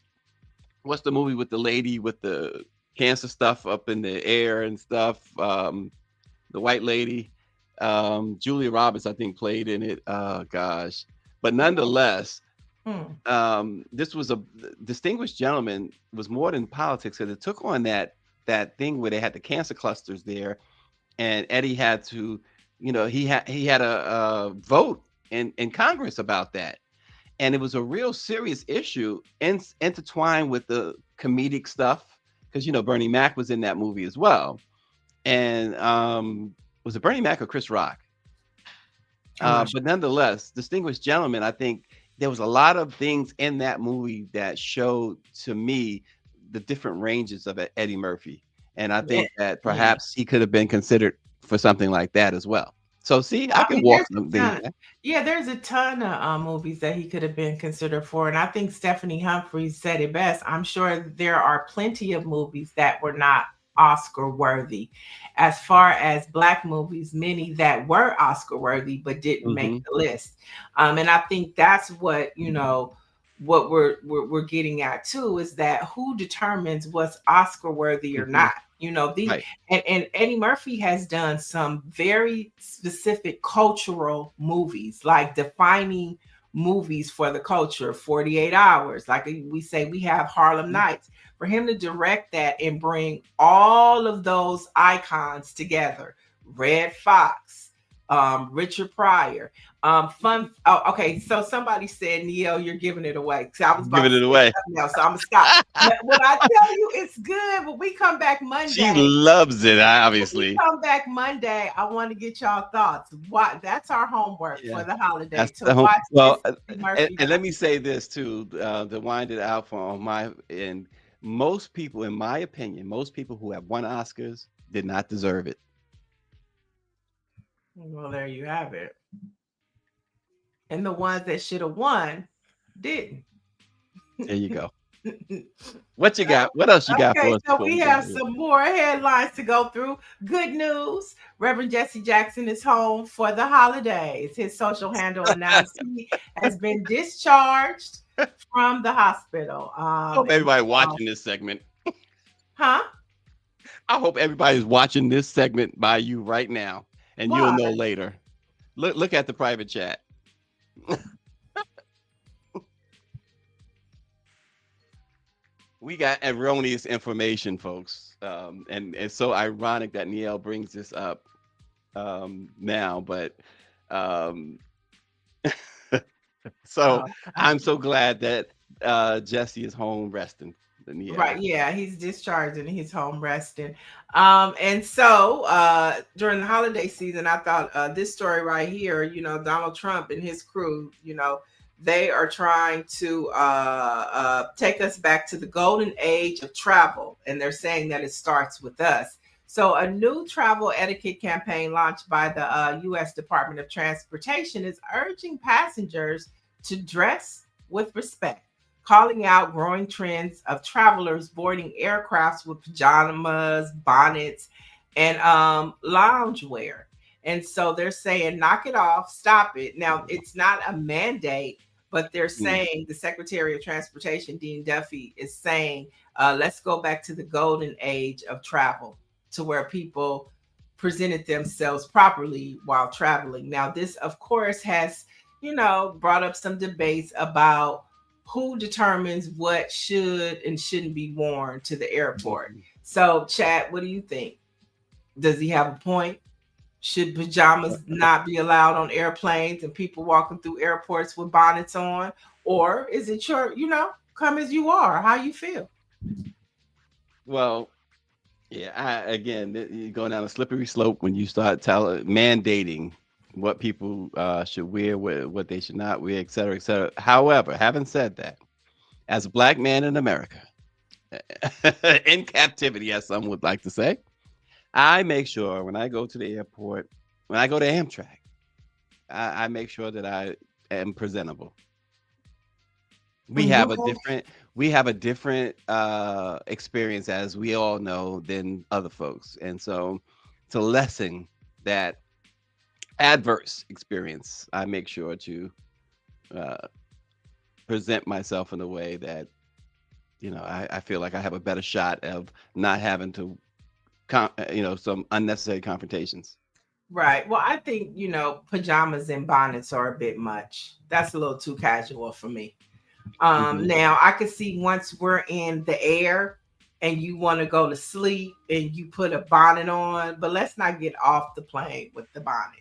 what's the movie with the lady with the cancer stuff up in the air and stuff, the white lady, Julia Roberts, I think, played in it. Oh gosh, but nonetheless, this was a Distinguished Gentleman was more than politics, because it took on that thing where they had the cancer clusters there, and Eddie had to, he had a vote in Congress about that, and it was a real serious issue intertwined with the comedic stuff, because Bernie Mac was in that movie as well, and was it Bernie Mac or Chris Rock? But nonetheless, Distinguished Gentleman, I think there was a lot of things in that movie that showed to me the different ranges of Eddie Murphy. And I think that perhaps he could have been considered for something like that as well. So see, I can walk some things. Yeah, there's a ton of movies that he could have been considered for. And I think Stephanie Humphreys said it best. I'm sure there are plenty of movies that were not Oscar worthy. As far as Black movies, many that were Oscar worthy but didn't make the list. And I think that's what what we're getting at too, is that who determines what's Oscar worthy or not. And Eddie Murphy has done some very specific cultural movies, like defining movies for the culture. 48 Hours, like we say, we have Harlem Nights. For him to direct that and bring all of those icons together, Red Fox, Richard Pryor, okay, so somebody said, Neil, you're giving it away. So I was giving it away. So I'm gonna stop. When I tell you it's good, but we come back Monday. She loves it, obviously. We come back Monday. I want to get y'all thoughts. That's our homework for the holiday. That's to watch well, and let me say this too, to wind it out on my end. Most people, in my opinion, most people who have won Oscars did not deserve it. Well, there you have it. And the ones that should have won didn't. There you go. What you got? What else you got for us? So we have some more headlines to go through. Good news. Reverend Jesse Jackson is home for the holidays. His social handle announced he has been discharged from the hospital. I hope everybody watching this segment. Huh? I hope everybody's watching this segment by you right now, and you'll know later. Look at the private chat. We got erroneous information, folks, and it's so ironic that Neil brings this up now, but so I'm so glad that Jesse is home resting. Right, yeah, he's discharged and he's home resting. And so during the holiday season, I thought this story right here, Donald Trump and his crew, they are trying to take us back to the golden age of travel, and they're saying that it starts with us. So a new travel etiquette campaign launched by the U.S. Department of Transportation is urging passengers to dress with respect, calling out growing trends of travelers boarding aircrafts with pajamas, bonnets, and loungewear. And so they're saying, knock it off, stop it. Now, it's not a mandate, but they're saying, the Secretary of Transportation, Dean Duffy, is saying, let's go back to the golden age of travel, to where people presented themselves properly while traveling. Now, this, of course, has, brought up some debates about who determines what should and shouldn't be worn to the airport. So, Chad, what do you think? Does he have a point? Should pajamas not be allowed on airplanes and people walking through airports with bonnets on? Or is it your, come as you are, how you feel? Well, yeah, again, you're going down a slippery slope when you start mandating what people should wear, what they should not wear, et cetera, et cetera. However, having said that, as a Black man in America, in captivity, as some would like to say. I make sure when I go to the airport, when I go to Amtrak, I make sure that I am presentable. We have a Mhm. different we have a different experience, as we all know, than other folks, and so to lessen that adverse experience, I make sure to uh, present myself in a way that I feel like I have a better shot of not having to some unnecessary confrontations. Right. Well, I think, pajamas and bonnets are a bit much. That's a little too casual for me. Hmm. Now I could see once we're in the air and you want to go to sleep and you put a bonnet on, but let's not get off the plane with the bonnet.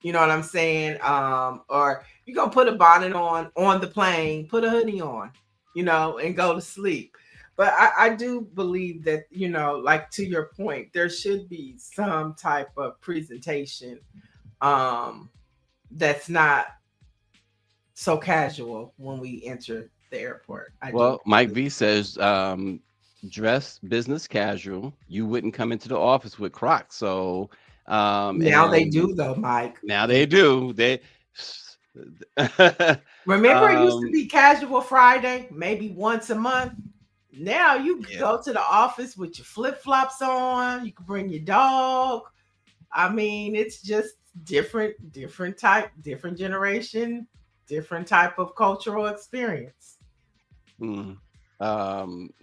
You know what I'm saying? Or you gonna put a bonnet on the plane, put a hoodie on, and go to sleep. But I do believe that, like to your point, there should be some type of presentation um that's not so casual when we enter the airport. I do. Well, Mike V says, dress business casual. You wouldn't come into the office with Crocs. So, Now they and do though, Mike. now they do. They, Remember it used to um, be casual Friday, maybe once a month. Now you can yeah. go to the office with your flip-flops on, you can bring your dog. I mean, it's just different type, different generation, different type of cultural experience. Mm.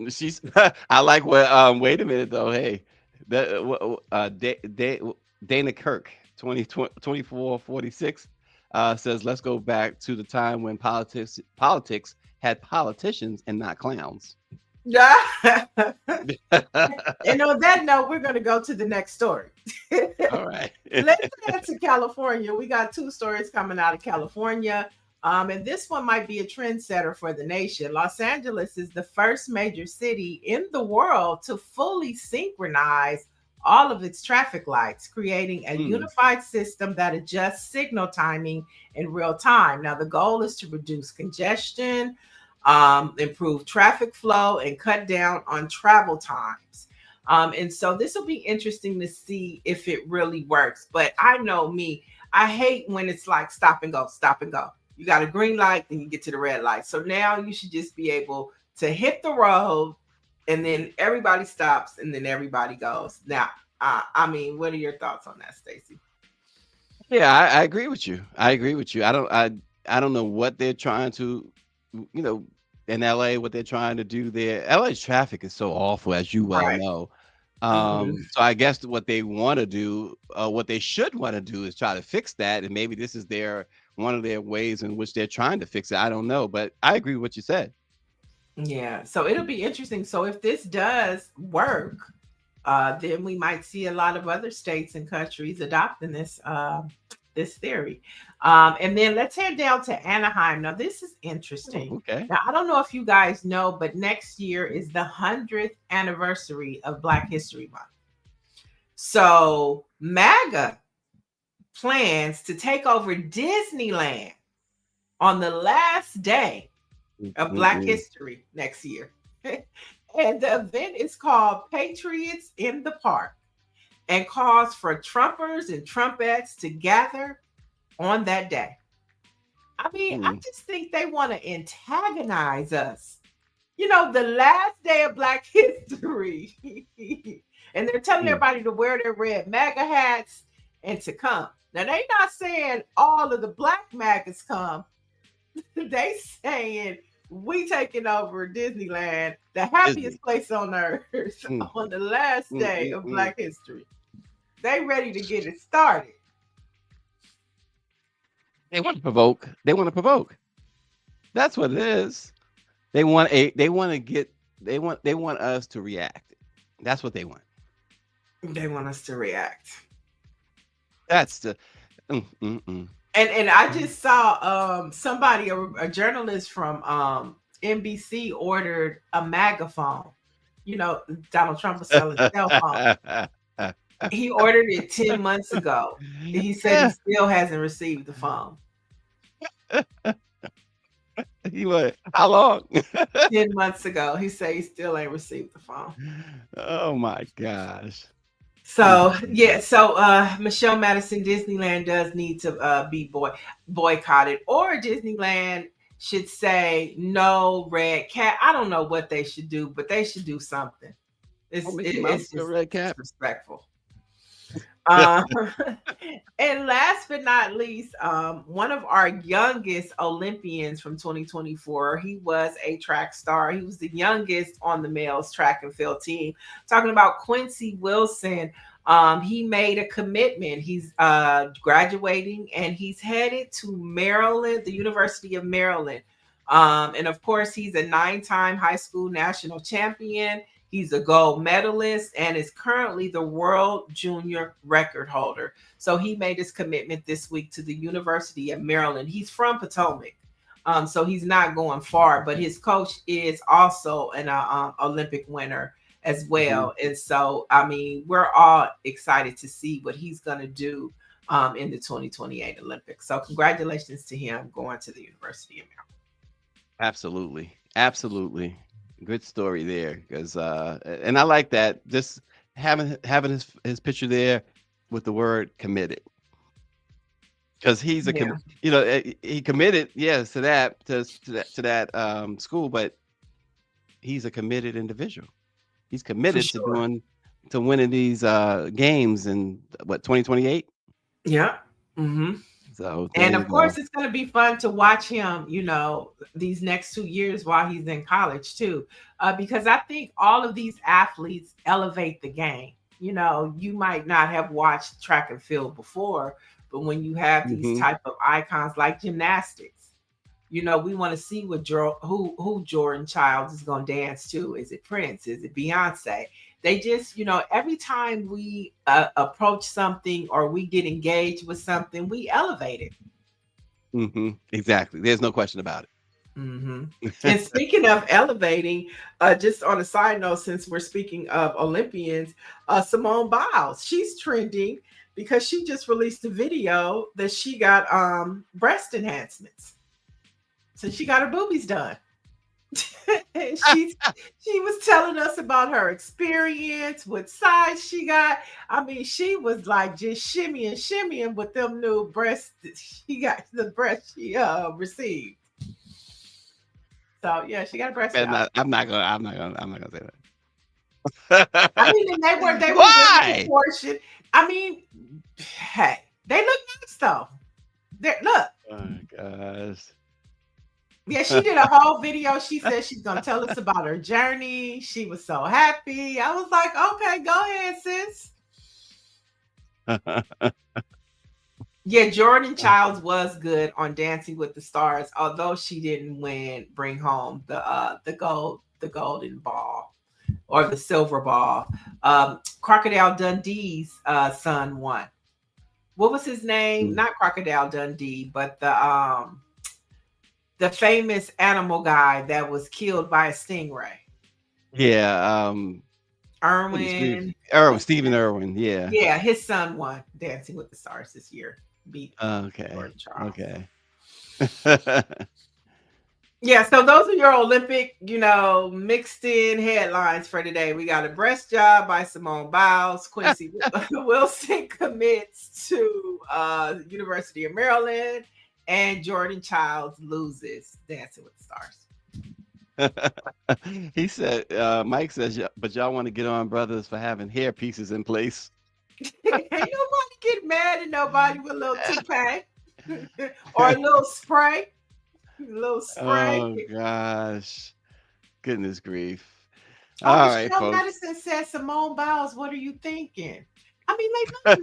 She's. I like what. Wait a minute though. Hey, that. Dana Kirk, 2446, says, let's go back to the time when politics had politicians and not clowns. Yeah. And on that note, we're going to go to the next story. All right. Let's head to California. We got two stories coming out of California. And this one might be a trendsetter for the nation. Los Angeles is the first major city in the world to fully synchronize all of its traffic lights, creating a Mm, unified system that adjusts signal timing in real time. Now, the goal is to reduce congestion, improve traffic flow, and cut down on travel times. And so this will be interesting to see if it really works. But I know me, I hate when it's like stop and go, stop and go. You got a green light, then you get to the red light. So now you should just be able to hit the road and then everybody stops and then everybody goes. Now, I mean, what are your thoughts on that, Stacey? yeah, I agree with you. I agree with you. I don't know what they're trying to, you know, in LA, what they're trying to do there. LA's traffic is so awful, as you well Right. know. Mhm. So I guess what they want to do, what they should want to do, is try to fix that, and maybe this is their one of their ways in which they're trying to fix it. I don't know, but I agree with what you said. Yeah. So it'll be interesting. So if this does work, then we might see a lot of other states and countries adopting this theory. And then let's head down to Anaheim. Now, this is Oh, interesting. okay. Now, I don't know if you guys know, but next year is the 100th anniversary of Black History Month. So MAGA plans to take over Disneyland on the last day of Black Mm-mm. History next year. And the event is called Patriots in the Park and calls for Trumpers and Trumpettes to gather on that day. I mean, I Mm, just think they want to antagonize us. The last day of Black History. And they're telling mm. everybody to wear their red MAGA hats and to come. Now, they're not saying all of the Black MAGAs come. They saying we taking over Disneyland, the Disney. happiest place on earth, Mm, on the last mm, day mm, of mm. Black History. They ready to get it started. They want to provoke. They want to provoke. That's what it is. They want a. They want to get. They want us to react. That's what they want. They want us to react. That's the. Mm, mm, mm. And I just saw somebody, a journalist from NBC ordered a MAGaphone. Donald Trump was selling cell phone. He ordered it 10 months ago. He said he still hasn't received the phone. He was how long? 10 months ago. He said he still ain't received the phone. Oh my gosh. So yeah, so Michelle Madison, Disneyland does need to be boycotted, or Disneyland should say no red cat. I don't know what they should do, but they should do something. Oh, Mickey Mouse It's the just red cat. disrespectful. Uh, and last but not least, one of our youngest Olympians from 2024, he was a track star. He was the youngest on the male's track and field team. Talking about Quincy Wilson. He made a commitment. He's graduating and he's headed to Maryland, the University of Maryland. And of course, he's a 9-time high school national champion. He's a gold medalist and is currently the world junior record holder. So he made his commitment this week to the University of Maryland. He's from Potomac, so he's not going far, but his coach is also an Olympic winner as well. And so, I mean, we're all excited to see what he's going to do in the 2028 Olympics. So congratulations to him going to the University of Maryland. Absolutely. Absolutely. Good story there. Because and I like that. Just having his picture there with the word committed. Because he's a Yeah. he committed, yes, to that school, but he's a committed individual. He's For committed sure. to winning these games in what 2028. Yeah. Hmm. So there And you of course, go. it's going to be fun to watch him, these next 2 years while he's in college too, because I think all of these athletes elevate the game. You might not have watched track and field before, but when you have these Hmm. type of icons like gymnastics, we want to see who Jordan Childs is going to dance to. Is it Prince? Is it Beyonce? They just, every time we approach something or we get engaged with something, we elevate it. Exactly. There's no question about Hmm. And it. speaking of elevating, just on a side note, since we're speaking of Olympians, Simone Biles, she's trending because she just released a video that she got breast enhancements. So she got her boobies done. And she was telling us about her experience, what size she got. I mean, she was like just shimmying with them new breasts. She got the breast she received. So yeah, she got a breast And job. I'm not gonna say I that. mean, and they were good Why? proportion. I mean, hey, they look nice though. Look. Oh my gosh. Yeah, she did a whole video. She said she's gonna tell us about her journey. She was so happy. I was like, okay, go ahead, sis. Yeah, Jordan Childs was good on Dancing with the Stars, although she didn't bring home the golden ball or the silver ball. Crocodile Dundee's son won. What was his name? Not Crocodile Dundee, but the famous animal guy that was killed by a stingray. Yeah, goodness grief. Irwin. Stephen Irwin, yeah. Yeah, his son won Dancing with the Stars this year. Beat Okay. Jordan Charles. Okay. Yeah, so those are your Olympic, mixed in headlines for today. We got a breast job by Simone Biles. Quincy Wilson commits to University of Maryland, and Jordan Childs loses Dancing with the Stars. He said, Mike says, but y'all want to get on brothers for having hair pieces in place. Ain't nobody get mad at nobody with a little toupee or a little spray. A little spray. Oh gosh. Goodness grief. Oh, All right, Michelle folks. Madison said, Simone Biles, what are you thinking? I mean, they look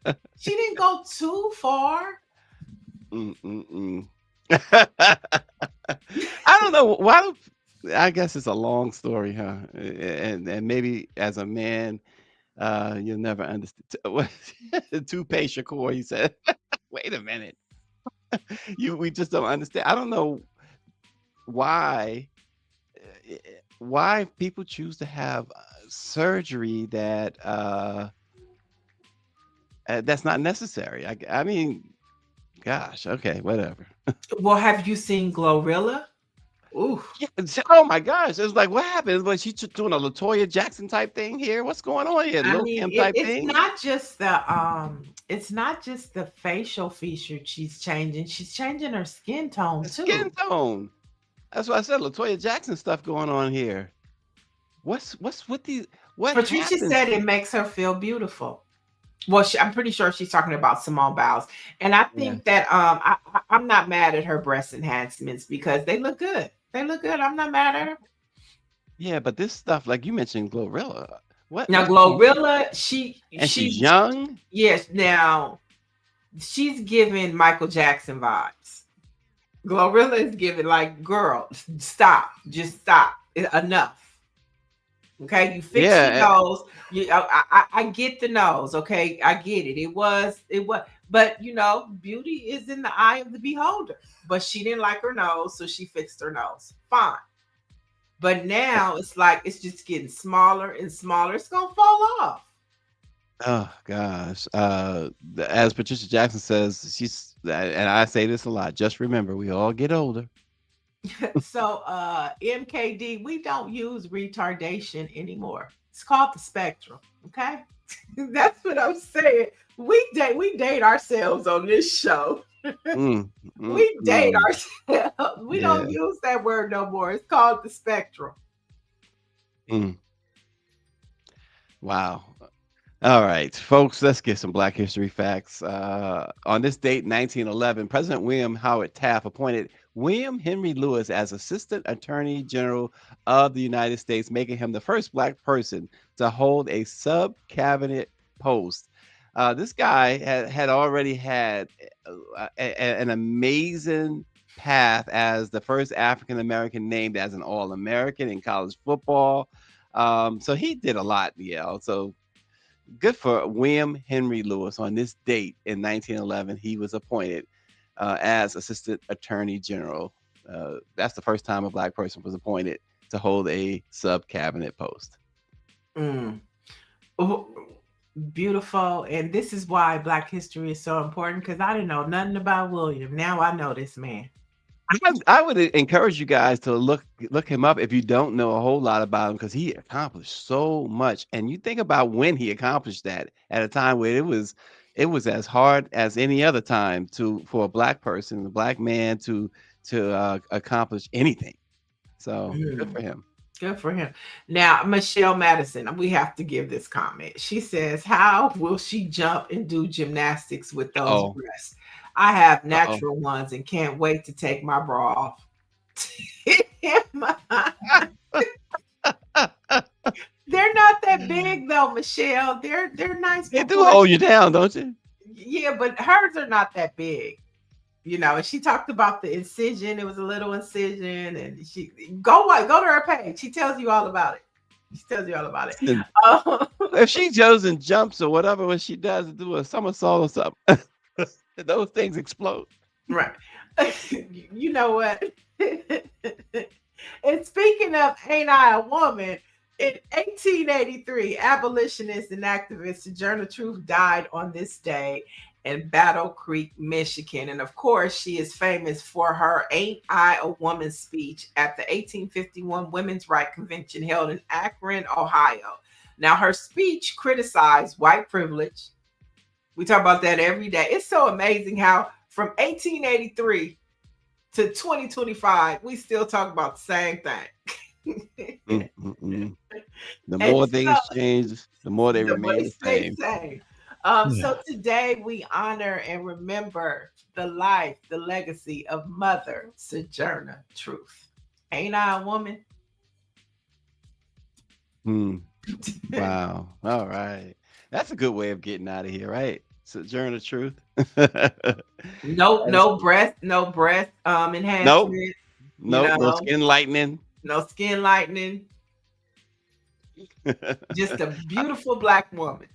nice. She didn't go too far. I don't know why. I guess it's a long story, huh? And maybe as a man, you'll never understand. Toupee Shakur, he said. Wait a minute. We just don't understand. I don't know why people choose to have surgery that's not necessary. I mean, Gosh. Okay. Whatever. Well, have you seen Glorilla? Ooh. Yeah, oh my gosh. It was like, what happened? Was she doing a Latoya Jackson type thing here? What's going on here? I Lil mean, Kim type it's thing? not just the facial feature she's changing. She's changing her skin tone The too. skin tone. That's what I said. Latoya Jackson stuff going on here. What's with these? What Patricia happened? said it makes her feel beautiful. Well, I'm pretty sure she's talking about Simone Biles, and I Yeah. think that I'm not mad at her breast enhancements because they look good. They look good. I'm not mad at her. Yeah, but this stuff, like you mentioned, Glorilla. Now, What? Glorilla, And she's she's young. yes. Now she's giving Michael Jackson vibes. Glorilla is giving like, girl, stop, just stop, enough. Okay, you fix your Yeah. nose. I get the nose. Okay, I get it. It was, but beauty is in the eye of the beholder. But she didn't like her nose, so she fixed her nose. Fine. But now it's like it's just getting smaller and smaller. It's gonna fall off. Oh gosh. As Patricia Jackson says, and I say this a lot. Just remember, we all get older. So MKD, we don't use retardation anymore. It's called the spectrum. Okay. That's what I'm saying. We date ourselves on this show. We date ourselves. We Yeah. don't use that word no more. It's called the spectrum. Wow. All right, folks, let's get some Black History facts. On this date, 1911, President William Howard Taft appointed William Henry Lewis as Assistant Attorney General of the United States, making him the first Black person to hold a sub-cabinet post. This guy had already had an amazing path as the first African American named as an All-American in college football. So he did a lot, So good for William Henry Lewis. On this date in 1911, he was appointed as Assistant Attorney General. That's the first time a Black person was appointed to hold a sub-cabinet post. Beautiful. And this is why Black history is so important, because I didn't know nothing about William. Now I know this man. I would encourage you guys to look him up if you don't know a whole lot about him, because he accomplished so much. And you think about when he accomplished that at a time where it was as hard as any other time for a Black person, a Black man to accomplish anything. So good for him. Good for him. Now, Michelle Madison, we have to give this comment. She says, how will she jump and do gymnastics with those breasts? I have natural ones and can't wait to take my bra off. They're not that big though, Michelle. They're nice. They do hold you down, don't you? Yeah, but hers are not that big. And she talked about the incision. It was a little incision, and she go to her page. She tells you all about it. If she goes and jumps or whatever, when she does do a somersault or something, those things explode. Right. You know what? And speaking of Ain't I a Woman, in 1883, abolitionist and activist Sojourner Truth died on this day in Battle Creek, Michigan. And of course, she is famous for her Ain't I a Woman speech at the 1851 Women's Rights Convention held in Akron, Ohio. Now, her speech criticized white privilege. We talk about that every day. It's so amazing how from 1883 to 2025, we still talk about the same thing. The more things change, the more they remain the same. So today we honor and remember the life, the legacy of Mother Sojourner Truth. Ain't I a woman? Wow. All right. That's a good way of getting out of here, right? Sojourner Truth. No breast enhancement. No skin lightening. No skin lightening. Just a beautiful Black woman.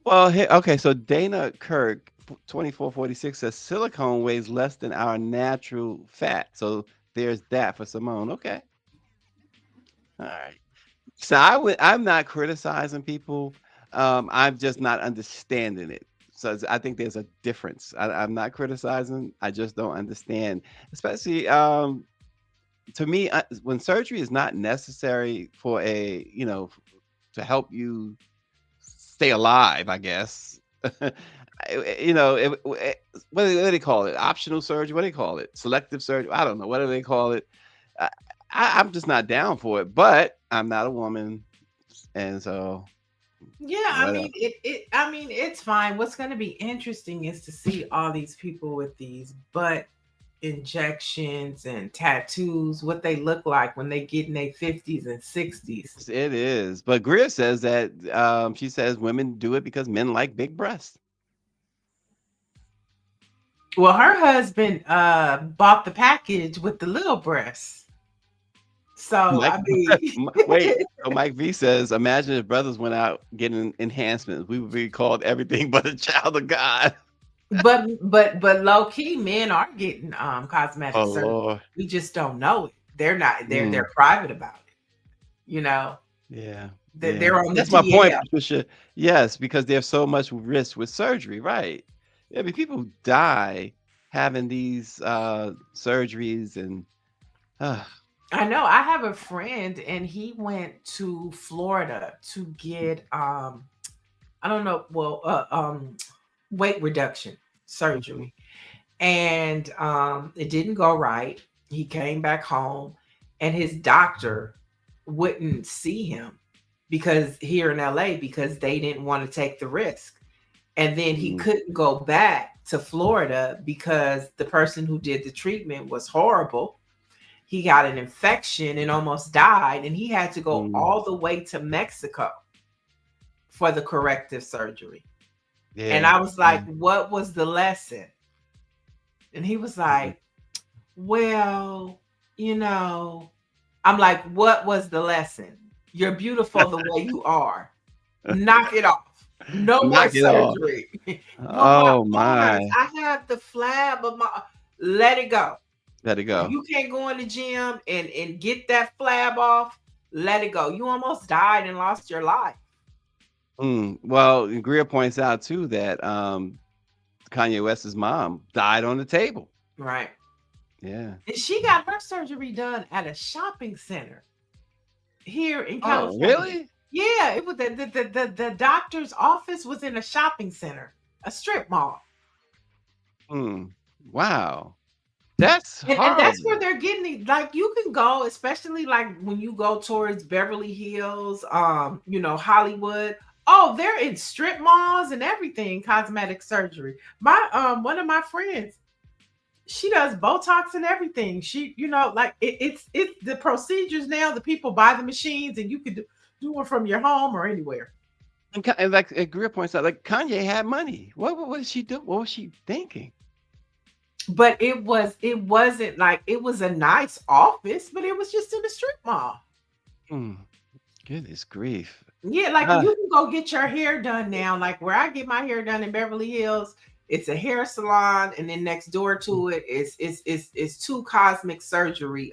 Well, okay, so Dana Kirk, 2446, says silicone weighs less than our natural fat. So there's that for Simone. Okay. All right. So I'm not criticizing people. I'm just not understanding it. So I think there's a difference. I'm not criticizing. I just don't understand, especially to me, when surgery is not necessary for to help you stay alive, I guess. What do they call it? Optional surgery? What do they call it? Selective surgery? I don't know. Whatever they call it. I, I'm just not down for it. But I'm not a woman, and so Yeah, I whatever. mean I mean it's fine. What's going to be interesting is to see all these people with these butt injections and tattoos, what they look like when they get in their 50s and 60s. It is. But Greer says that she says women do it because men like big breasts. Well, her husband bought the package with the little breasts. So, Mike, I mean, wait. So Mike V says, imagine if brothers went out getting enhancements. We would be called everything but a child of God. but low key men are getting Oh cosmetic surgery. Lord. We just don't know it. They're not Mm, they're private about it. You know, yeah. they're on the That's my point, TL. Patricia. Yes, because there's so much risk with surgery, right? I mean, people die having these surgeries and uh, I know. I have a friend and he went to Florida to get I don't know, well weight reduction mhm, surgery. And it didn't go right. He came back home and his doctor wouldn't see him because here in LA because they didn't want to take the risk. And then he mm, couldn't go back to Florida because the person who did the treatment was horrible. He got an infection and almost died, and he had to go mm, all the way to Mexico for the corrective surgery. And yeah, I was yeah. like, what was the lesson? And he was Mhm. like, well, you know, I'm like, what was the lesson? You're beautiful the way you are. Knock it off. No more Knock it off. surgery. Well, my Oh arms, my. I have the flab of my, let it go. Let it go. You can't go in the gym and get that flab off. Let it go. You almost died and lost your life. Well, Greer points out too that Kanye West's mom died on the table. Right. Yeah. And she got her surgery done at a shopping center here in Oh, California. really? Yeah, it was the doctor's office was in a shopping center, a strip mall. Hmm. Wow. That's And that's where horrible. they're getting it. Like you can go, especially like when you go towards Beverly Hills, Hollywood. Oh, they're in strip malls and everything, cosmetic surgery. My one of my friends, she does Botox and everything. She, like it's the procedures now. The people buy the machines and you could do it from your home or anywhere. And like Greer points out, like Kanye had money. What did she do? What was she thinking? But it wasn't like it was a nice office, but it was just in a strip mall. Hmm. Goodness grief. Yeah, like Ah, you can go get your hair done now. Like where I get my hair done in Beverly Hills, it's a hair salon, and then next door to it is two cosmic surgery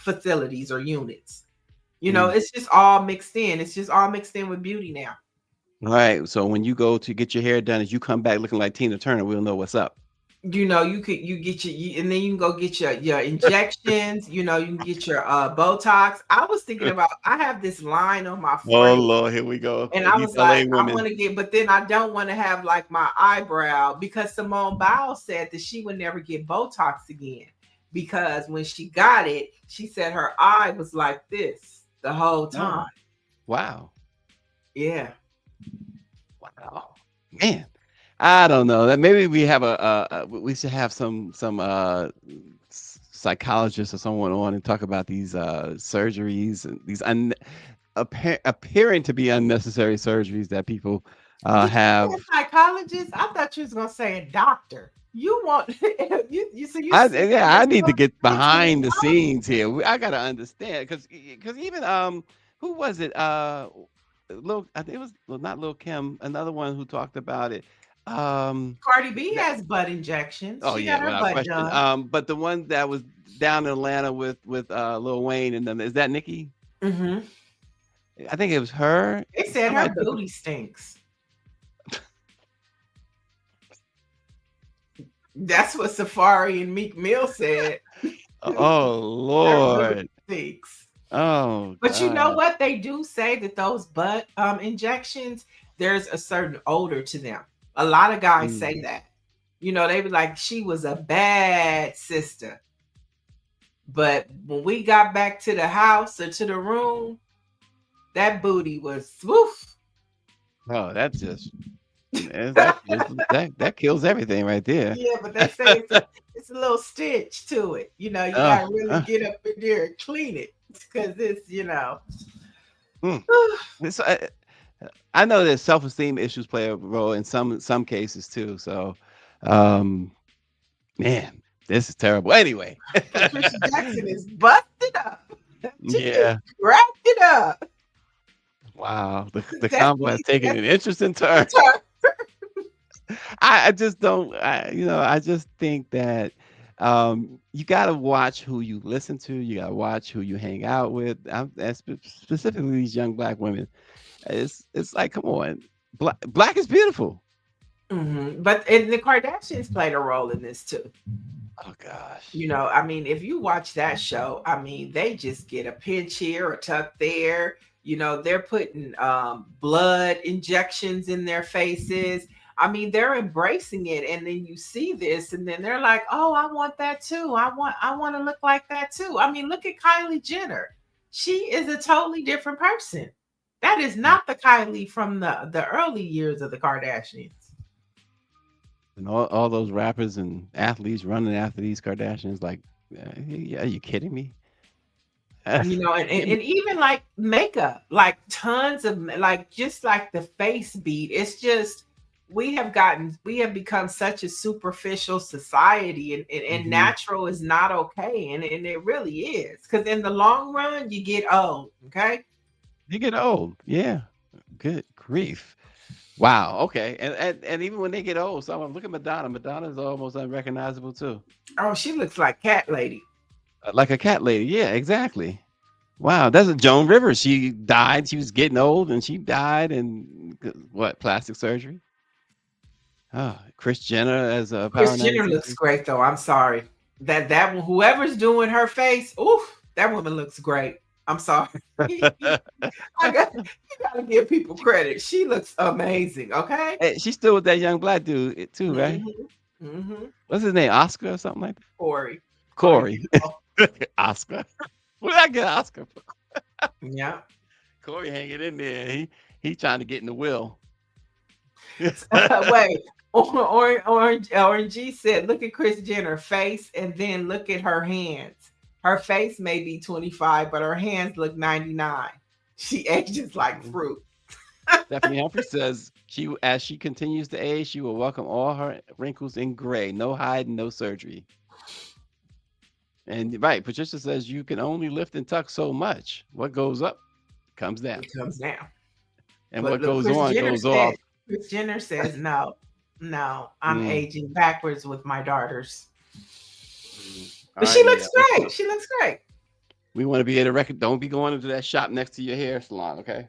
facilities or units. mm. It's just all mixed in. It's just all mixed in with beauty now. Right. So when you go to get your hair done, as you come back looking like Tina Turner, we'll know what's up. You get and then you can go get your injections. You can get your Botox. I was thinking about I have this line on my Oh forehead. Lord, here we go. And I These was LA like, I want women. to get, but then I don't want to have like my eyebrow because Simone Biles said that she would never get Botox again because when she got it, she said her eye was like this the whole Oh, time. wow. Yeah. Wow. Man. I don't know. That maybe we have we should have some psychologist or someone on and talk about these surgeries and these appearing to be unnecessary surgeries that people Did you have. say a psychologist? I thought you was gonna say a doctor. You want you so you Yeah, I need to yourself get into behind the the scenes here. I gotta understand because even who was it? Lil, I think it was, well, not Lil Kim, another one who talked about it. Cardi B That, has butt injections. oh She yeah, got her without butt question. done. But the one that was down in Atlanta with Lil Wayne and them, is that Nikki? Hmm. I think it was her. They said her Somebody took booty stinks. That's what Safari and Meek Mill said. Oh That really Lord. stinks. Oh But you know God. what? They do say that those butt injections, there's a certain odor to them. A lot of guys say Mm. that. You know, they be like, she was a bad sister. But when we got back to the house or to the room, that booty was woof. Oh, that just that kills everything right there. Yeah, but they say it's a little stench to it. You know, you Oh, gotta really get up in there and clean it because it's, you know. mm. It's, I know that self-esteem issues play a role in some cases too. So, um, man, this is terrible. Anyway, Patricia Jackson is busted up. She is yeah, wrapped it up. wow, the combo has Destiny taken an interesting turn. Turner. I just don't, I just think that you got to watch who you listen to. You got to watch who you hang out with. Specifically these young black women. It's like, come on, black is beautiful. But and the Kardashians played a role in this too. Oh gosh. You know, I mean, if you watch that show, I mean, they just get a pinch here, a tuck there. You know, they're putting blood injections in their faces. I mean, they're embracing it, and then you see this, and then they're like, "Oh, I want that too. I want to look like that too." I mean, look at Kylie Jenner. She is a totally different person. That is not the Kylie from the early years of the Kardashians. And all those rappers and athletes running after these Kardashians, like, are you kidding me? You know, and, Give and, me- and even like makeup, like tons of like just like the face beat. It's just we have become such a superficial society, and Mhm. natural is not okay, and it really is, because in the long run you get old. Okay. You get old, yeah. Good grief. Wow. Okay. And even when they get old, someone look at Madonna. Madonna's almost unrecognizable too. Oh, she looks like Cat Lady. Like a cat lady. Yeah, exactly. Wow. That's a Joan Rivers. She died. She was getting old and she died and what, plastic surgery? Oh, Chris Jenner as a Power Kris Jenner 96. looks great though. I'm sorry. That whoever's doing her face, oof, that woman looks great. I'm sorry. You gotta give people credit. She looks amazing. Okay. Hey, she's still with that young black dude too, right? Mm-hmm. What's his name? Oscar or something like that? Corey. Corey. Oscar. What did I get Oscar for? Yeah. Corey hanging in there. He trying to get in the will. Wait. Orange G said, look at Kris Jenner face and then look at her hands. Her face may be 25, but her hands look 99. She ages like fruit. Stephanie Humphrey says as she continues to age, she will welcome all her wrinkles in gray. No hiding, no surgery. And right, Patricia says you can only lift and tuck so much. What goes up comes down. It comes down. And But what look, goes Kris on Jenner goes said, off. Kris Jenner says, no, I'm Mm. aging backwards with my daughters. All But she right, looks yeah. great. She looks great. We want to be at a record. Don't be going into that shop next to your hair salon, okay?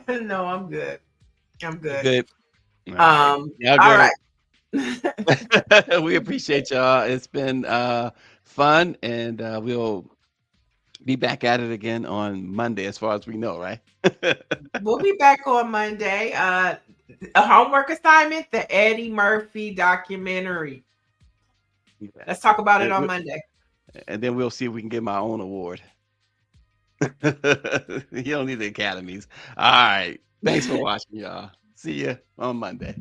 No, I'm good. I'm good. Good. All All right. right. We appreciate y'all. It's been fun, and we'll be back at it again on Monday, as far as we know, right? We'll be back on Monday. A homework assignment, the Eddie Murphy documentary. Let's talk about it on Monday. And then we'll see if we can get my own award. You don't need the academies. All right. Thanks for watching, y'all. See you on Monday.